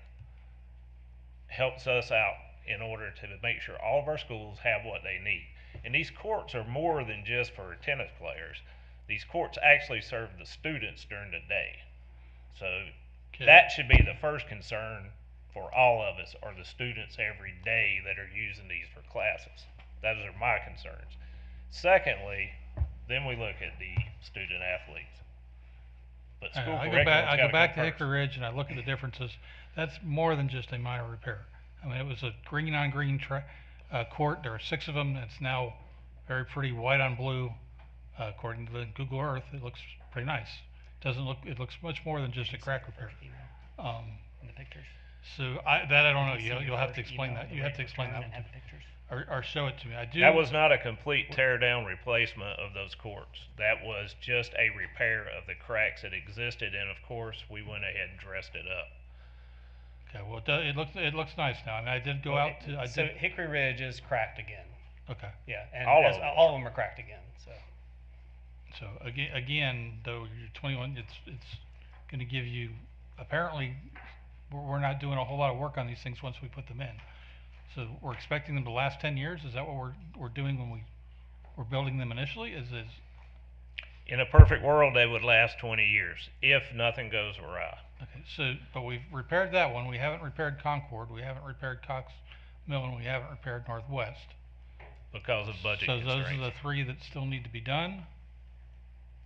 helps us out in order to make sure all of our schools have what they need. And these courts are more than just for tennis players. These courts actually serve the students during the day. So that should be the first concern for all of us, are the students every day that are using these for classes. Those are my concerns. Secondly, then we look at the student athletes. But school I go back to Hickory Ridge and I look at the differences. That's more than just a minor repair. I mean, it was a green on green court. There are 6 of them. It's now very pretty white on blue. According to the Google Earth, it looks pretty nice. It looks much more than just a crack repair. In the pictures. So I don't know. You'll have to explain that. You have to explain that. Or show it to me. That was not a complete tear down replacement of those courts. That was just a repair of the cracks that existed, and of course we went ahead and dressed it up. Okay, well it looks nice now. I mean, I did go out to. So Hickory Ridge is cracked again. Okay. Yeah, and all of them are cracked again. So again, though you're 21, it's going to give you. Apparently, we're not doing a whole lot of work on these things once we put them in. So we're expecting them to last 10 years. Is that what we're doing when we're building them initially? Is in a perfect world they would last 20 years if nothing goes awry. Okay. So, but we've repaired that one. We haven't repaired Concord. We haven't repaired Cox Mill, and we haven't repaired Northwest because of budget constraints. So constraints. those are the 3 that still need to be done.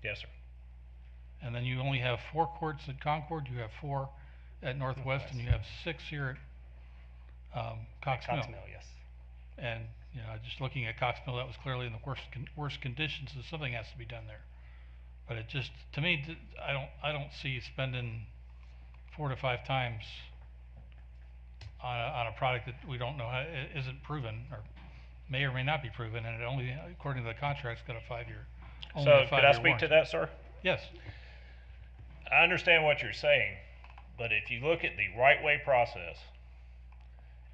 Yes, sir. And then you only have 4 courts at Concord. You have 4 at Northwest, and you have 6 here at Cox Mill. Yes. And just looking at Cox Mill, that was clearly in the worst conditions. So something has to be done there. But it just, to me, I don't see spending 4 to 5 times on a product that we don't know isn't proven or may or may not be proven, and it only, according to the contract, it's got a 5-year. So could I speak to that, sir? Yes. I understand what you're saying, but if you look at the right way process,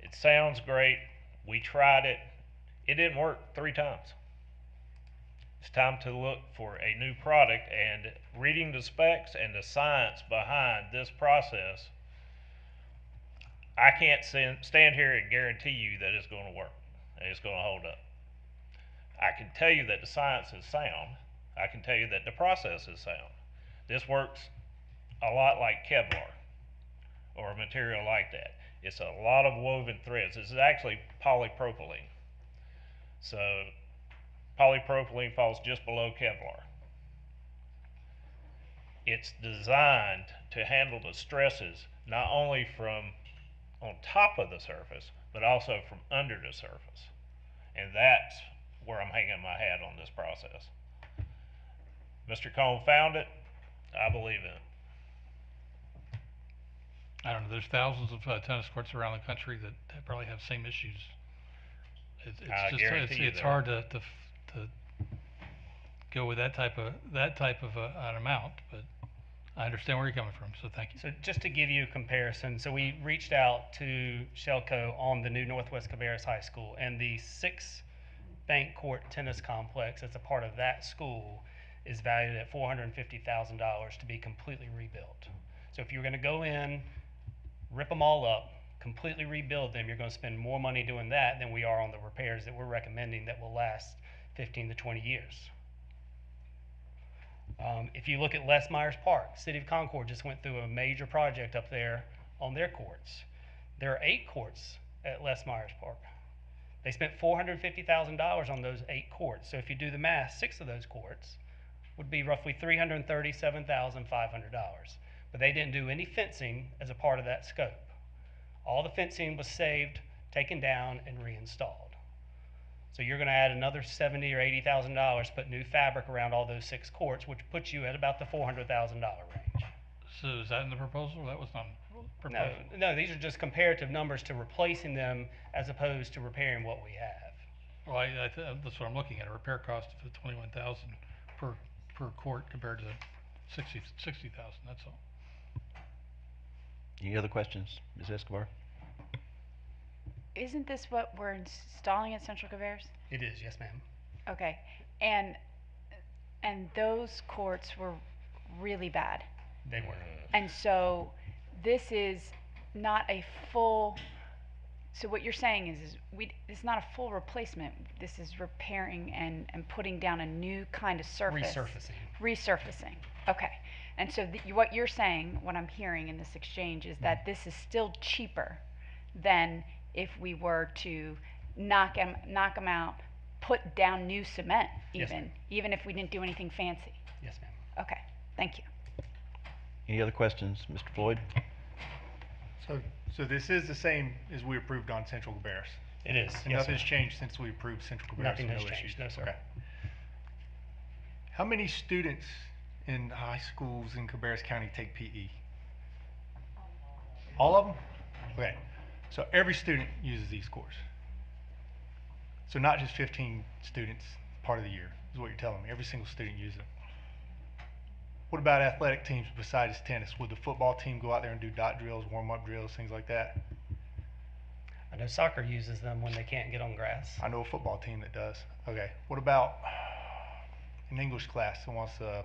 it sounds great. We tried it. It didn't work 3 times. It's time to look for a new product, and reading the specs and the science behind this process, I can't stand here and guarantee you that it's going to work and it's going to hold up. I can tell you that the science is sound. I can tell you that the process is sound. This works a lot like Kevlar. or a material like that. It's a lot of woven threads. This is actually polypropylene. So polypropylene falls just below Kevlar. It's designed to handle the stresses not only from on top of the surface, but also from under the surface. And that's where I'm hanging my hat on this process. Mr. Cone found it. I believe in it. I don't know, there's thousands of tennis courts around the country that probably have same issues. I guarantee you it's that. hard to go with that type of an amount, but I understand where you're coming from, so thank you. So just to give you a comparison, so we reached out to Shelco on the new Northwest Cabarrus High School, and the 6 bank court tennis complex that's a part of that school is valued at $450,000 to be completely rebuilt. So if you're going to go in, rip them all up, completely rebuild them, you're going to spend more money doing that than we are on the repairs that we're recommending that will last 15 to 20 years. If you look at Les Myers Park, City of Concord just went through a major project up there on their courts. There are 8 courts at Les Myers Park. They spent $450,000 on those 8 courts. So if you do the math, 6 of those courts would be roughly $337,500. But they didn't do any fencing as a part of that scope. All the fencing was saved, taken down, and reinstalled. So you're going to add another $70,000 or $80,000, put new fabric around all those 6 courts, which puts you at about the $400,000 range. So is that in the proposal? That was not proposal. No, these are just comparative numbers to replacing them as opposed to repairing what we have. Well, that's what I'm looking at, a repair cost of $21,000 per court compared to $60,000, that's all. Any other questions, Ms. Escobar? Isn't this what we're installing at Central Cabarrus? It is, yes, ma'am. Okay, and those courts were really bad. They were. And so this is not a full. So what you're saying is it's not a full replacement. This is repairing and putting down a new kind of surface. Resurfacing. Okay. And so what you're saying, what I'm hearing in this exchange, is that this is still cheaper than if we were to knock them out, put down new cement, even if we didn't do anything fancy. Yes, ma'am. Okay. Thank you. Any other questions, Mr. Floyd? So this is the same as we approved on Central Cabarrus? It is. And yes, nothing's sir. changed since we approved Central Cabarrus? Nothing has no changed, issues. no, sir. Okay. How many students in high schools in Cabarrus County take PE? All of them? Okay. So every student uses these courses. So not just 15 students part of the year, is what you're telling me. Every single student uses them. What about athletic teams besides tennis? Would the football team go out there and do dot drills, warm-up drills, things like that? I know soccer uses them when they can't get on grass. I know a football team that does. Okay. What about an English class that wants to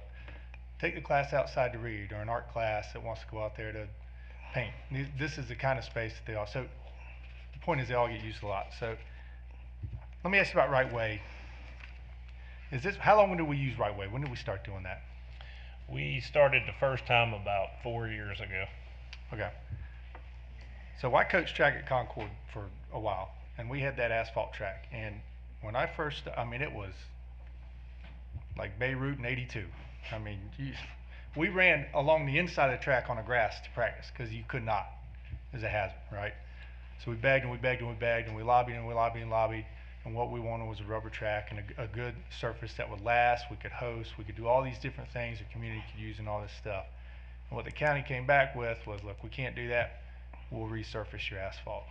take the class outside to read, or an art class that wants to go out there to paint? This is the kind of space that they all. So the point is they all get used a lot. So let me ask you about Right Way. How long did we use Right Way? When did we start doing that? We started the first time about 4 years ago. Okay. So I coached track at Concord for a while, and we had that asphalt track. And when I first, it was like Beirut in '82. We ran along the inside of the track on the grass to practice because you could not. It was a hazard, right? So we begged and we begged and we begged and we lobbied and we lobbied and lobbied. And what we wanted was a rubber track and a good surface that would last. We could host. We could do all these different things the community could use and all this stuff. And what the county came back with was, look, we can't do that. We'll resurface your asphalt.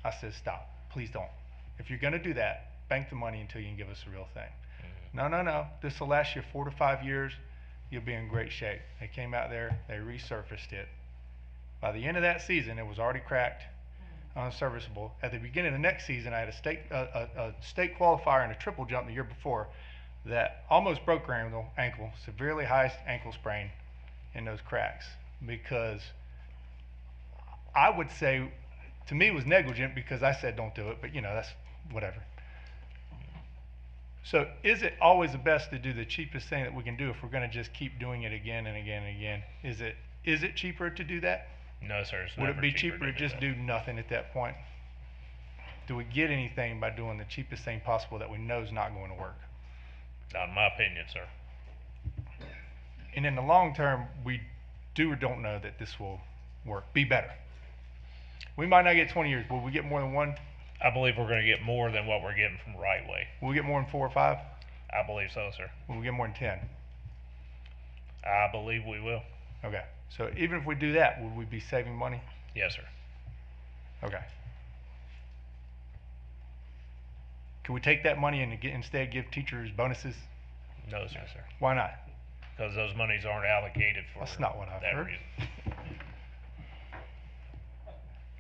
I said, stop. Please don't. If you're going to do that, bank the money until you can give us a real thing. No. This will last you 4 to 5 years. You'll be in great shape. They came out there. They resurfaced it. By the end of that season, it was already cracked, unserviceable. At the beginning of the next season, I had a state qualifier and a triple jump the year before that almost broke her ankle, severely high ankle sprain in those cracks, because I would say, to me, it was negligent because I said don't do it, but that's whatever. So is it always the best to do the cheapest thing that we can do if we're going to just keep doing it again and again and again? Is it cheaper to do that? No, sir. It's Would it never be cheaper to do just that. do nothing at that point? Do we get anything by doing the cheapest thing possible that we know is not going to work? Not in my opinion, sir. And in the long term, we do or don't know that this will work, be better. We might not get 20 years. Will we get more than one? I believe we're going to get more than what we're getting from Right Way. Will we get more than 4 or 5? I believe so, sir. Will we get more than 10? I believe we will. Okay. So even if we do that, would we be saving money? Yes, sir. Okay. Can we take that money and instead give teachers bonuses? No, sir. Why not? Because those monies aren't allocated for That's not what I've that heard. reason.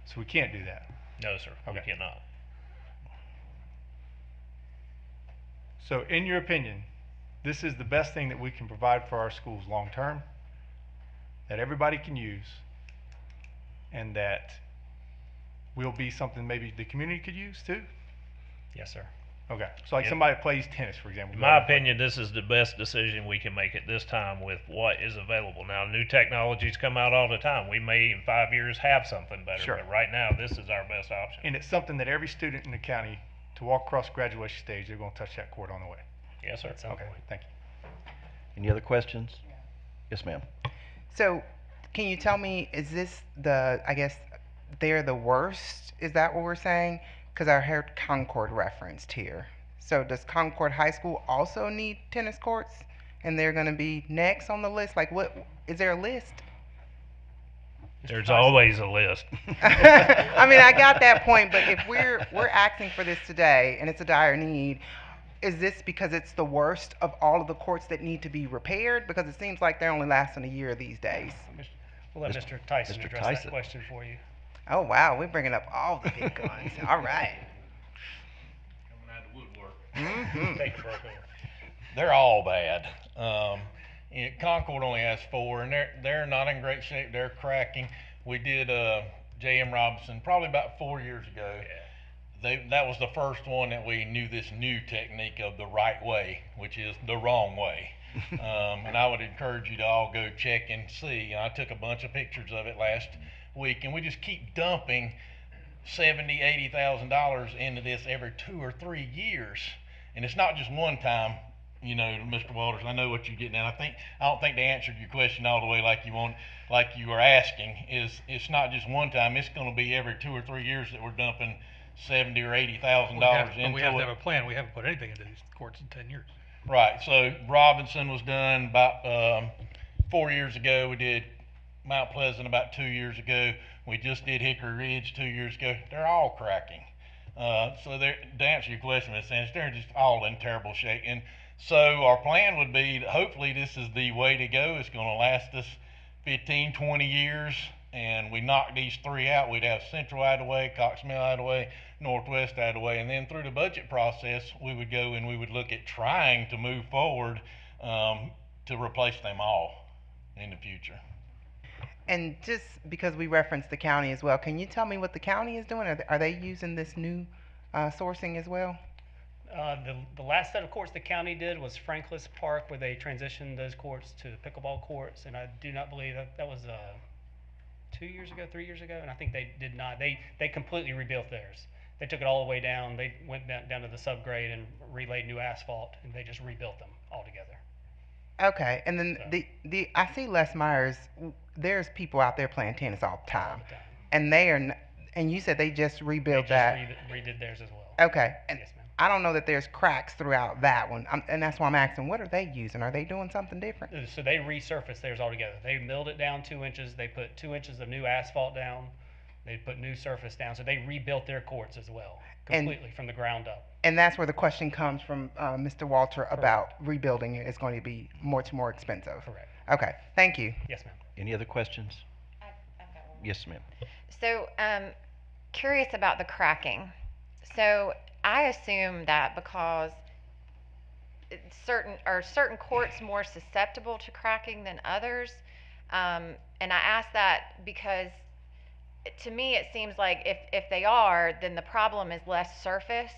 So we can't do that. No, sir. Okay. We cannot. So in your opinion, this is the best thing that we can provide for our schools long term, that everybody can use, and that will be something maybe the community could use too? Yes, sir. Okay. So like Yeah. somebody that plays tennis, for example. In my opinion, this is the best decision we can make at this time with what is available. Now, new technologies come out all the time. We may in 5 years have something better, Sure. but right now, this is our best option. And it's something that every student in the county, to walk across the graduation stage, they're going to touch that court on the way. Yes, sir. Okay. Thank you. Any other questions? Yes, ma'am. So, can you tell me, is this the, I guess, they're the worst? Is that what we're saying? Because I heard Concord referenced here. So, does Concord High School also need tennis courts? And they're going to be next on the list? Like, what, is there a list? There's always a list. I mean, I got that point, but if we're asking for this today and it's a dire need, is this because it's the worst of all of the courts that need to be repaired? Because it seems like they're only lasting a year these days. We'll let Mr. Tyson address that question for you. Oh, wow, we're bringing up all the big guns. All right. Coming out of the woodwork. Mm-hmm. Take it, Rocco. They're all bad. Concord only has 4, and they're not in great shape. They're cracking. We did J.M. Robinson probably about 4 years ago. That was the first one that we knew this new technique of the right way, which is the wrong way. And I would encourage you to all go check and see. I took a bunch of pictures of it last week, and we just keep dumping $70,000-$80,000 into this every 2 or 3 years, and it's not just one time. You know, Mr. Walters, I know what you're getting at. I don't think they answered your question all the way like you were asking. It's not just one time. It's going to be every 2 or 3 years that we're dumping $70,000 or $80,000 into it. We have to have a plan. We haven't put anything into these courts in 10 years. Right. So Robinson was done about 4 years ago. We did Mount Pleasant about 2 years ago. We just did Hickory Ridge 2 years ago. They're all cracking. So to answer your question, Ms. Sanders, they're just all in terrible shape. And so our plan would be, hopefully this is the way to go. It's going to last us 15, 20 years. And we knock these 3 out. We'd have Central out of the way, Cox Mill out of the way, Northwest out of the way. And then through the budget process, we would go and we would look at trying to move forward to replace them all in the future. And just because we referenced the county as well, can you tell me what the county is doing? Are they using this new sourcing as well? The last set of courts the county did was Franklin's Park, where they transitioned those courts to pickleball courts, and I do not believe that was 2 years ago, 3 years ago, and I think they did not. They completely rebuilt theirs. They took it all the way down. They went down to the subgrade and relayed new asphalt, and they just rebuilt them altogether. Okay, and then the I see Les Myers. There's people out there playing tennis all the time, and they are. And you said they just rebuilt that. Redid theirs as well. Okay, and yes, ma'am. I don't know that there's cracks throughout that one, and that's why I'm asking, what are they using? Are they doing something different? So they resurfaced theirs altogether. They milled it down 2 inches. They put 2 inches of new asphalt down. They put new surface down. So they rebuilt their courts as well, completely from the ground up. And that's where the question comes from, Mr. Walter, about rebuilding it is going to be much more expensive. Correct. Okay, thank you. Yes, ma'am. Any other questions? I've got one. Yes, ma'am. So, curious about the cracking. So, I assume that because certain courts more susceptible to cracking than others, and I ask that because to me it seems like if they are, then the problem is less surface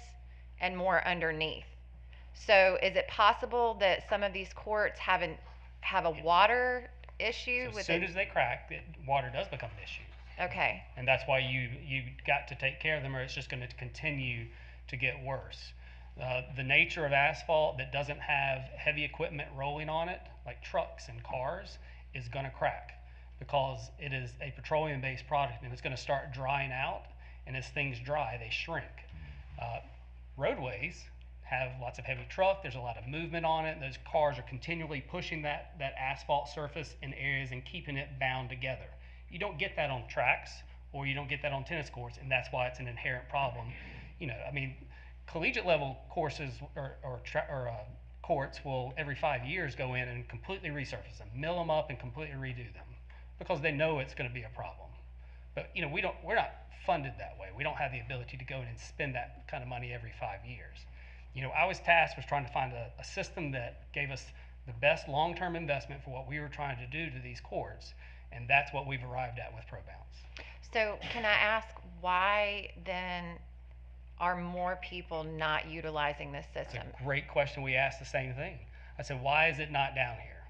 and more underneath. So, is it possible that some of these courts have a water issue? So as soon as they crack, water does become an issue. Okay. And that's why you got to take care of them, or it's just going to continue to get worse. The nature of asphalt that doesn't have heavy equipment rolling on it, like trucks and cars, is going to crack because it is a petroleum-based product, and it's going to start drying out. And as things dry, they shrink. Roadways have lots of heavy truck. There's a lot of movement on it. Those cars are continually pushing that asphalt surface in areas and keeping it bound together. You don't get that on tracks, or you don't get that on tennis courts, and that's why it's an inherent problem. I mean, collegiate level courses or courts will every 5 years go in and completely resurface them, mill them up, and completely redo them because they know it's going to be a problem. But we're not funded that way. We don't have the ability to go in and spend that kind of money every 5 years. I was tasked with trying to find a system that gave us the best long-term investment for what we were trying to do to these courts, and that's what we've arrived at with ProBounce. So can I ask why then are more people not utilizing this system? It's a great question. We asked the same thing. I said, why is it not down here?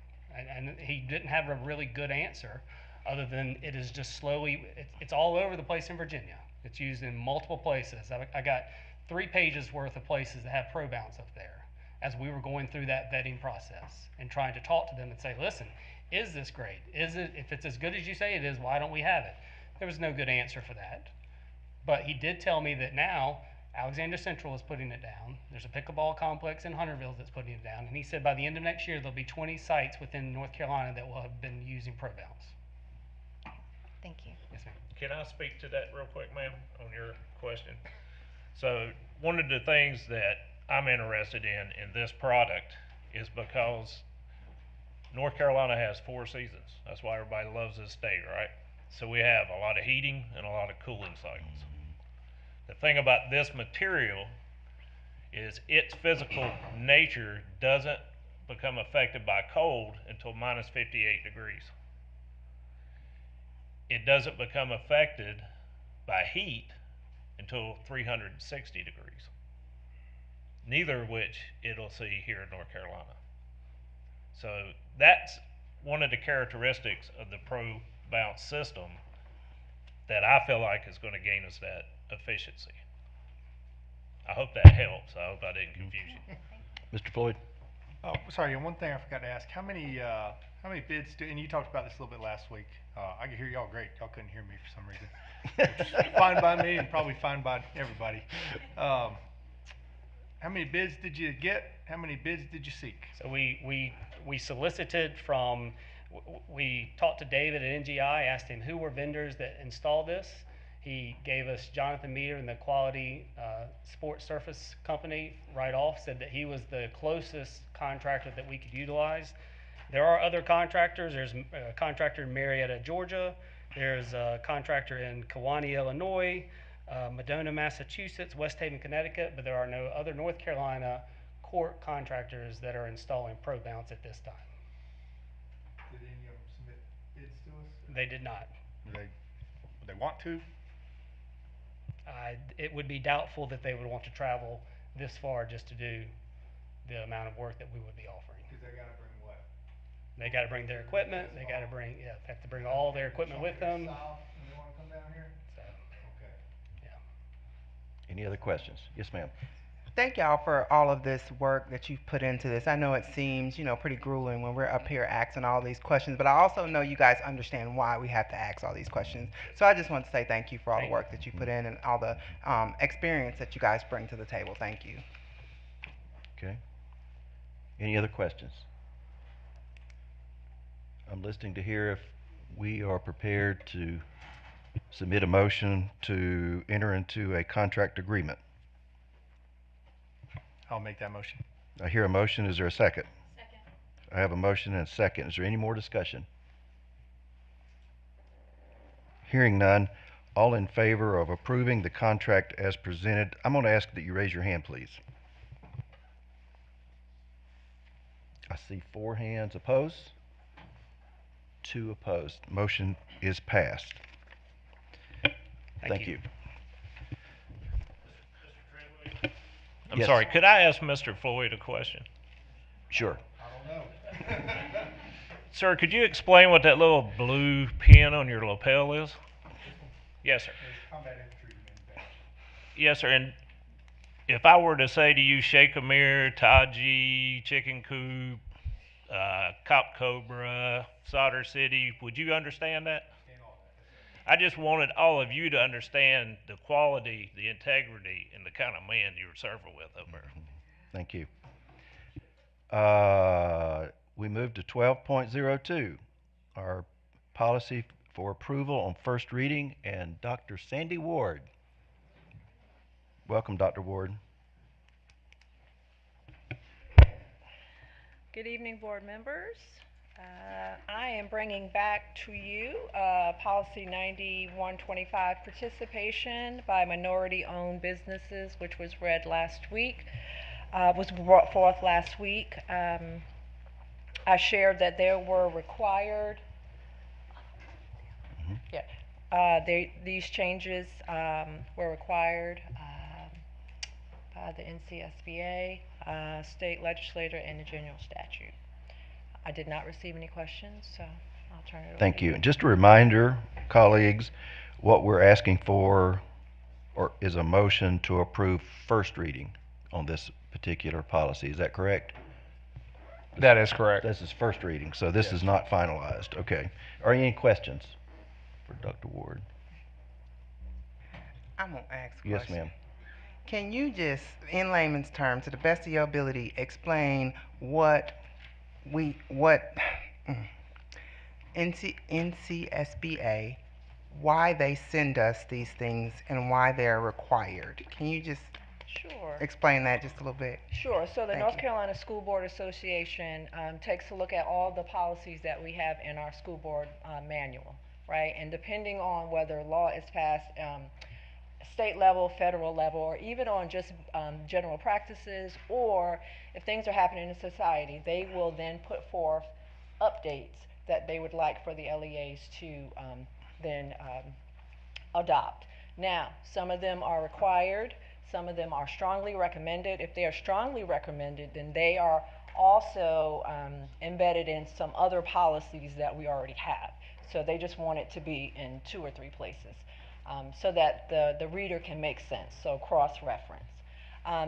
And he didn't have a really good answer other than it is just slowly, it's all over the place in Virginia. It's used in multiple places. I got 3 pages worth of places that have ProBounce up there as we were going through that vetting process and trying to talk to them and say, listen, is this great? If it's as good as you say it is, why don't we have it? There was no good answer for that. But he did tell me that now Alexander Central is putting it down. There's a pickleball complex in Hunterville that's putting it down. And he said by the end of next year, there'll be 20 sites within North Carolina that will have been using ProBounce. Thank you. Yes, ma'am. Can I speak to that real quick, ma'am, on your question? So one of the things that I'm interested in this product is because North Carolina has 4 seasons. That's why everybody loves this state, right? So we have a lot of heating and a lot of cooling cycles. The thing about this material is its physical nature doesn't become affected by cold until minus 58 degrees. It doesn't become affected by heat until 360 degrees. Neither of which it'll see here in North Carolina. So that's one of the characteristics of the ProBounce system that I feel like is going to gain us that efficiency. I hope that helps. I hope I didn't confuse you. Mr. Floyd? Oh, sorry, and one thing I forgot to ask, how many bids do, and you talked about this a little bit last week. I could hear y'all great. Y'all couldn't hear me for some reason. Which is fine by me and probably fine by everybody. How many bids did you get? How many bids did you seek? So we solicited from, we talked to David at NGI, asked him who were vendors that installed this. He gave us Jonathan Meter and the Quality Sports Surface Company right off, said that he was the closest contractor that we could utilize. There are other contractors. There's a contractor in Marietta, Georgia. There's a contractor in Kewanee, Illinois, Medona, Massachusetts, West Haven, Connecticut, but there are no other North Carolina court contractors that are installing ProBounce at this time. Did any of them submit bids to us? They did not. Would they want to? It would be doubtful that they would want to travel this far just to do the amount of work that we would be offering. Because they got to bring what? They got to bring their equipment. They got to bring, they have to bring all their equipment with them. South, and they want to come down here? So, Okay. yeah. Any other questions? Yes, ma'am. Thank y'all for all of this work that you've put into this. I know it seems, pretty grueling when we're up here asking all these questions, but I also know you guys understand why we have to ask all these questions. So I just want to say thank you for all the work that you put in and all the experience that you guys bring to the table. Thank you. Okay. Any other questions? I'm listening to hear if we are prepared to submit a motion to enter into a contract agreement. I'll make that motion. I hear a motion. Is there a second? Second. I have a motion and a second. Is there any more discussion? Hearing none, all in favor of approving the contract as presented, I'm going to ask that you raise your hand, please. I see 4 hands opposed, 2 opposed. Motion is passed. Thank you. I'm Yes. sorry, could I ask Mr. Floyd a question? Sure. I don't know. Sir, could you explain what that little blue pin on your lapel is? It's Yes, sir. As combat infantry manufacturer. Yes, sir. And if I were to say to you, Sheikh Amir, Taji, Chicken Coop, Cop Cobra, Solder City, would you understand that? I just wanted all of you to understand the quality, the integrity, and the kind of man you were serving with up there. Thank you. We move to 12.02, our policy for approval on first reading, and Dr. Sandy Ward. Welcome, Dr. Ward. Good evening, board members. I am bringing back to you policy 9125, participation by minority-owned businesses, which was read last week, was brought forth last week. I shared that there were required, these changes were required by the NCSBA, state legislature, and the general statute. I did not receive any questions, so I'll turn it over. Thank you. And just a reminder, colleagues, what we're asking for is a motion to approve first reading on this particular policy. Is that correct? That is correct. This is first reading, so this is not finalized. Okay. Are there any questions for Dr. Ward? I'm going to ask a Yes, question. ma'am. Can you just, in layman's terms, to the best of your ability, explain what NCSBA, why they send us these things and why they're required? Can you just explain that just a little bit? Sure. So the Thank North you. Carolina School Board Association takes a look at all the policies that we have in our school board manual, right? And depending on whether law is passed state level, federal level, or even on just general practices, or if things are happening in society, they will then put forth updates that they would like for the LEAs to then adopt. Now, some of them are required, some of them are strongly recommended. If they are strongly recommended, then they are also embedded in some other policies that we already have. So they just want it to be in 2 or 3 places. So that the reader can make sense, so cross-reference.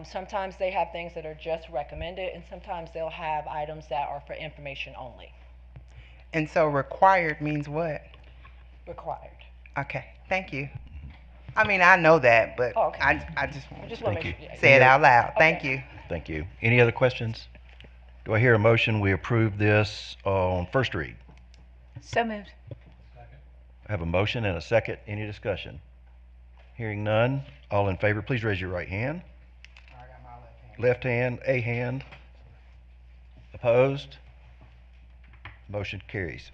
Sometimes they have things that are just recommended, and sometimes they'll have items that are for information only. And so required means what? Required. Okay, thank you. I mean, I know that, but I just want to say it out loud. Thank you. Thank you. Any other questions? Do I hear a motion we approve this on first read? So moved. I have a motion and a second. Any discussion? Hearing none. All in favor, please raise your right hand. I got my Left hand, a hand. Opposed? Motion carries.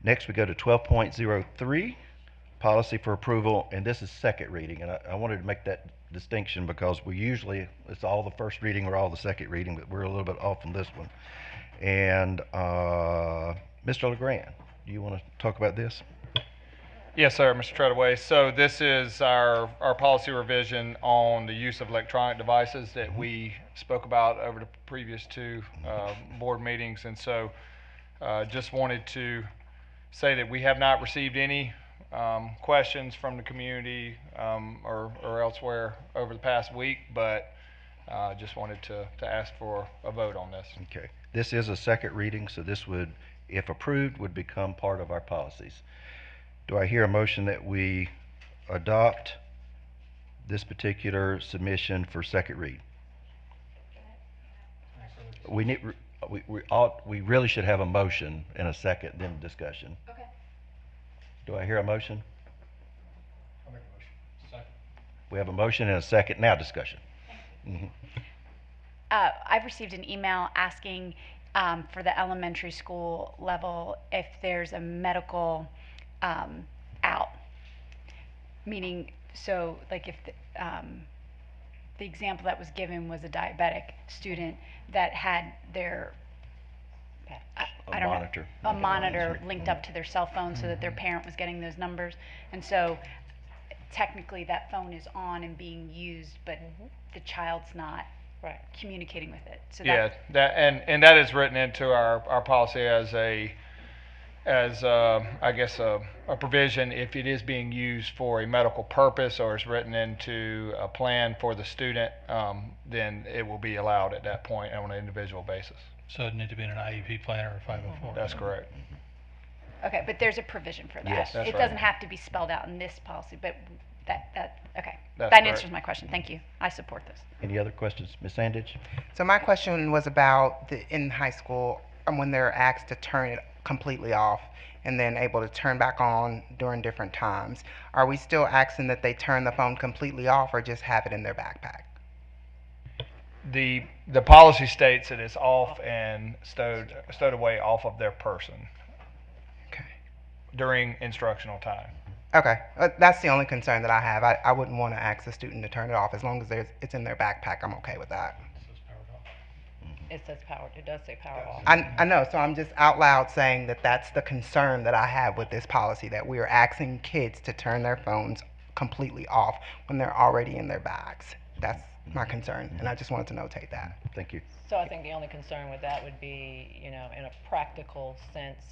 Next we go to 12.03, policy for approval, and this is second reading. And I wanted to make that distinction because we usually, it's all the first reading or all the second reading, but we're a little bit off on this one. And Mr. LeGrand, do you want to talk about this? Yes, sir, Mr. Treadaway. So this is our policy revision on the use of electronic devices that we spoke about over the previous 2 board meetings. And so just wanted to say that we have not received any questions from the community or elsewhere over the past week, but just wanted to ask for a vote on this. Okay. This is a second reading, so this would, if approved, would become part of our policies. Do I hear a motion that we adopt this particular submission for second read? We need, we really should have a motion and a second, then discussion. Okay. Do I hear a motion? I'll make a motion. Second. We have a motion and a second, now discussion. I've received an email asking for the elementary school level if there's a medical out, meaning, so like if the example that was given was a diabetic student that had their A monitor. a monitor linked up to their cell phone so that their parent was getting those numbers, and so technically that phone is on and being used, but the child's not communicating with it. So Yeah, that is written into our policy as a as I guess a provision if it is being used for a medical purpose or is written into a plan for the student, then it will be allowed at that point on an individual basis. So it need to be in an IEP plan or a 504. That's correct. Okay, but there's a provision for that. Yes, that's it right. doesn't have to be spelled out in this policy, but okay. That's That correct. answers my question. Thank you. I support this. Any other questions, Ms. Sandage? So my question was about in high school when they're asked to turn it completely off and then able to turn back on during different times. Are we still asking that they turn the phone completely off or just have it in their backpack? The policy states that it's off and stowed away off of their person. Okay. During instructional time. Okay, that's the only concern that I have. I wouldn't want to ask a student to turn it off as long as it's in their backpack. I'm okay with that. It says power, it does say power off. I know, so I'm just out loud saying that that's the concern that I have with this policy, that we are asking kids to turn their phones completely off when they're already in their bags. That's my concern, and I just wanted to notate that. Thank you. So I think the only concern with that would be, in a practical sense,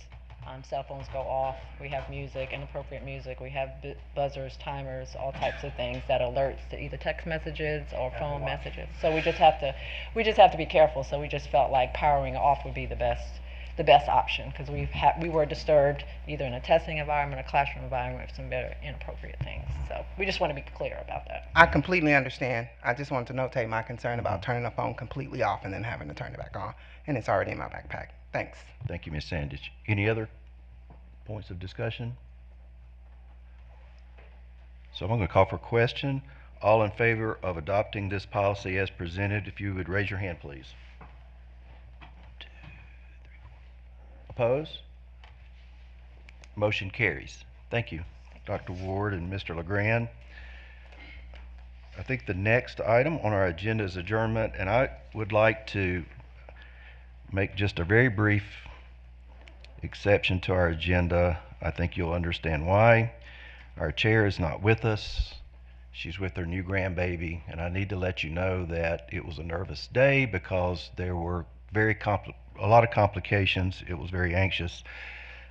cell phones go off. We have music, inappropriate music. We have buzzers, timers, all types of things that alerts to either text messages or phone messages. So we just have to be careful. So we just felt like powering off would be the best option because we were disturbed either in a testing environment, a classroom environment, with some very inappropriate things. So we just want to be clear about that. I completely understand. I just wanted to notate my concern about turning the phone completely off and then having to turn it back on, and it's already in my backpack. Thanks. Thank you, Ms. Sandage. Any other points of discussion? So I'm going to call for a question. All in favor of adopting this policy as presented, if you would raise your hand, please. 1, 2, 3, 4. Opposed? Motion carries. Thank you, Dr. Ward and Mr. LeGrand. I think the next item on our agenda is adjournment, and I would like to make just a very brief exception to our agenda. I think you'll understand why. Our chair is not with us. She's with her new grandbaby, and I need to let you know that it was a nervous day because there were a lot of complications. It was very anxious.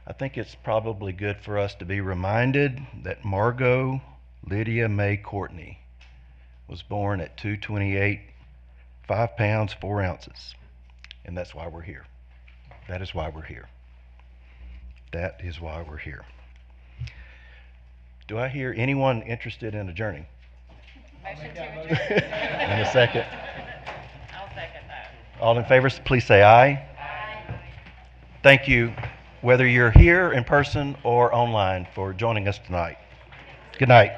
I think it's probably good for us to be reminded that Margot Lydia Mae Courtney was born at 228, 5 pounds, 4 ounces. And that's why we're here. That is why we're here. That is why we're here. Do I hear anyone interested in adjourning? Motion to adjourn. In a second. I'll second that. All in favor, please say aye. Aye. Thank you, whether you're here in person or online, for joining us tonight. Good night.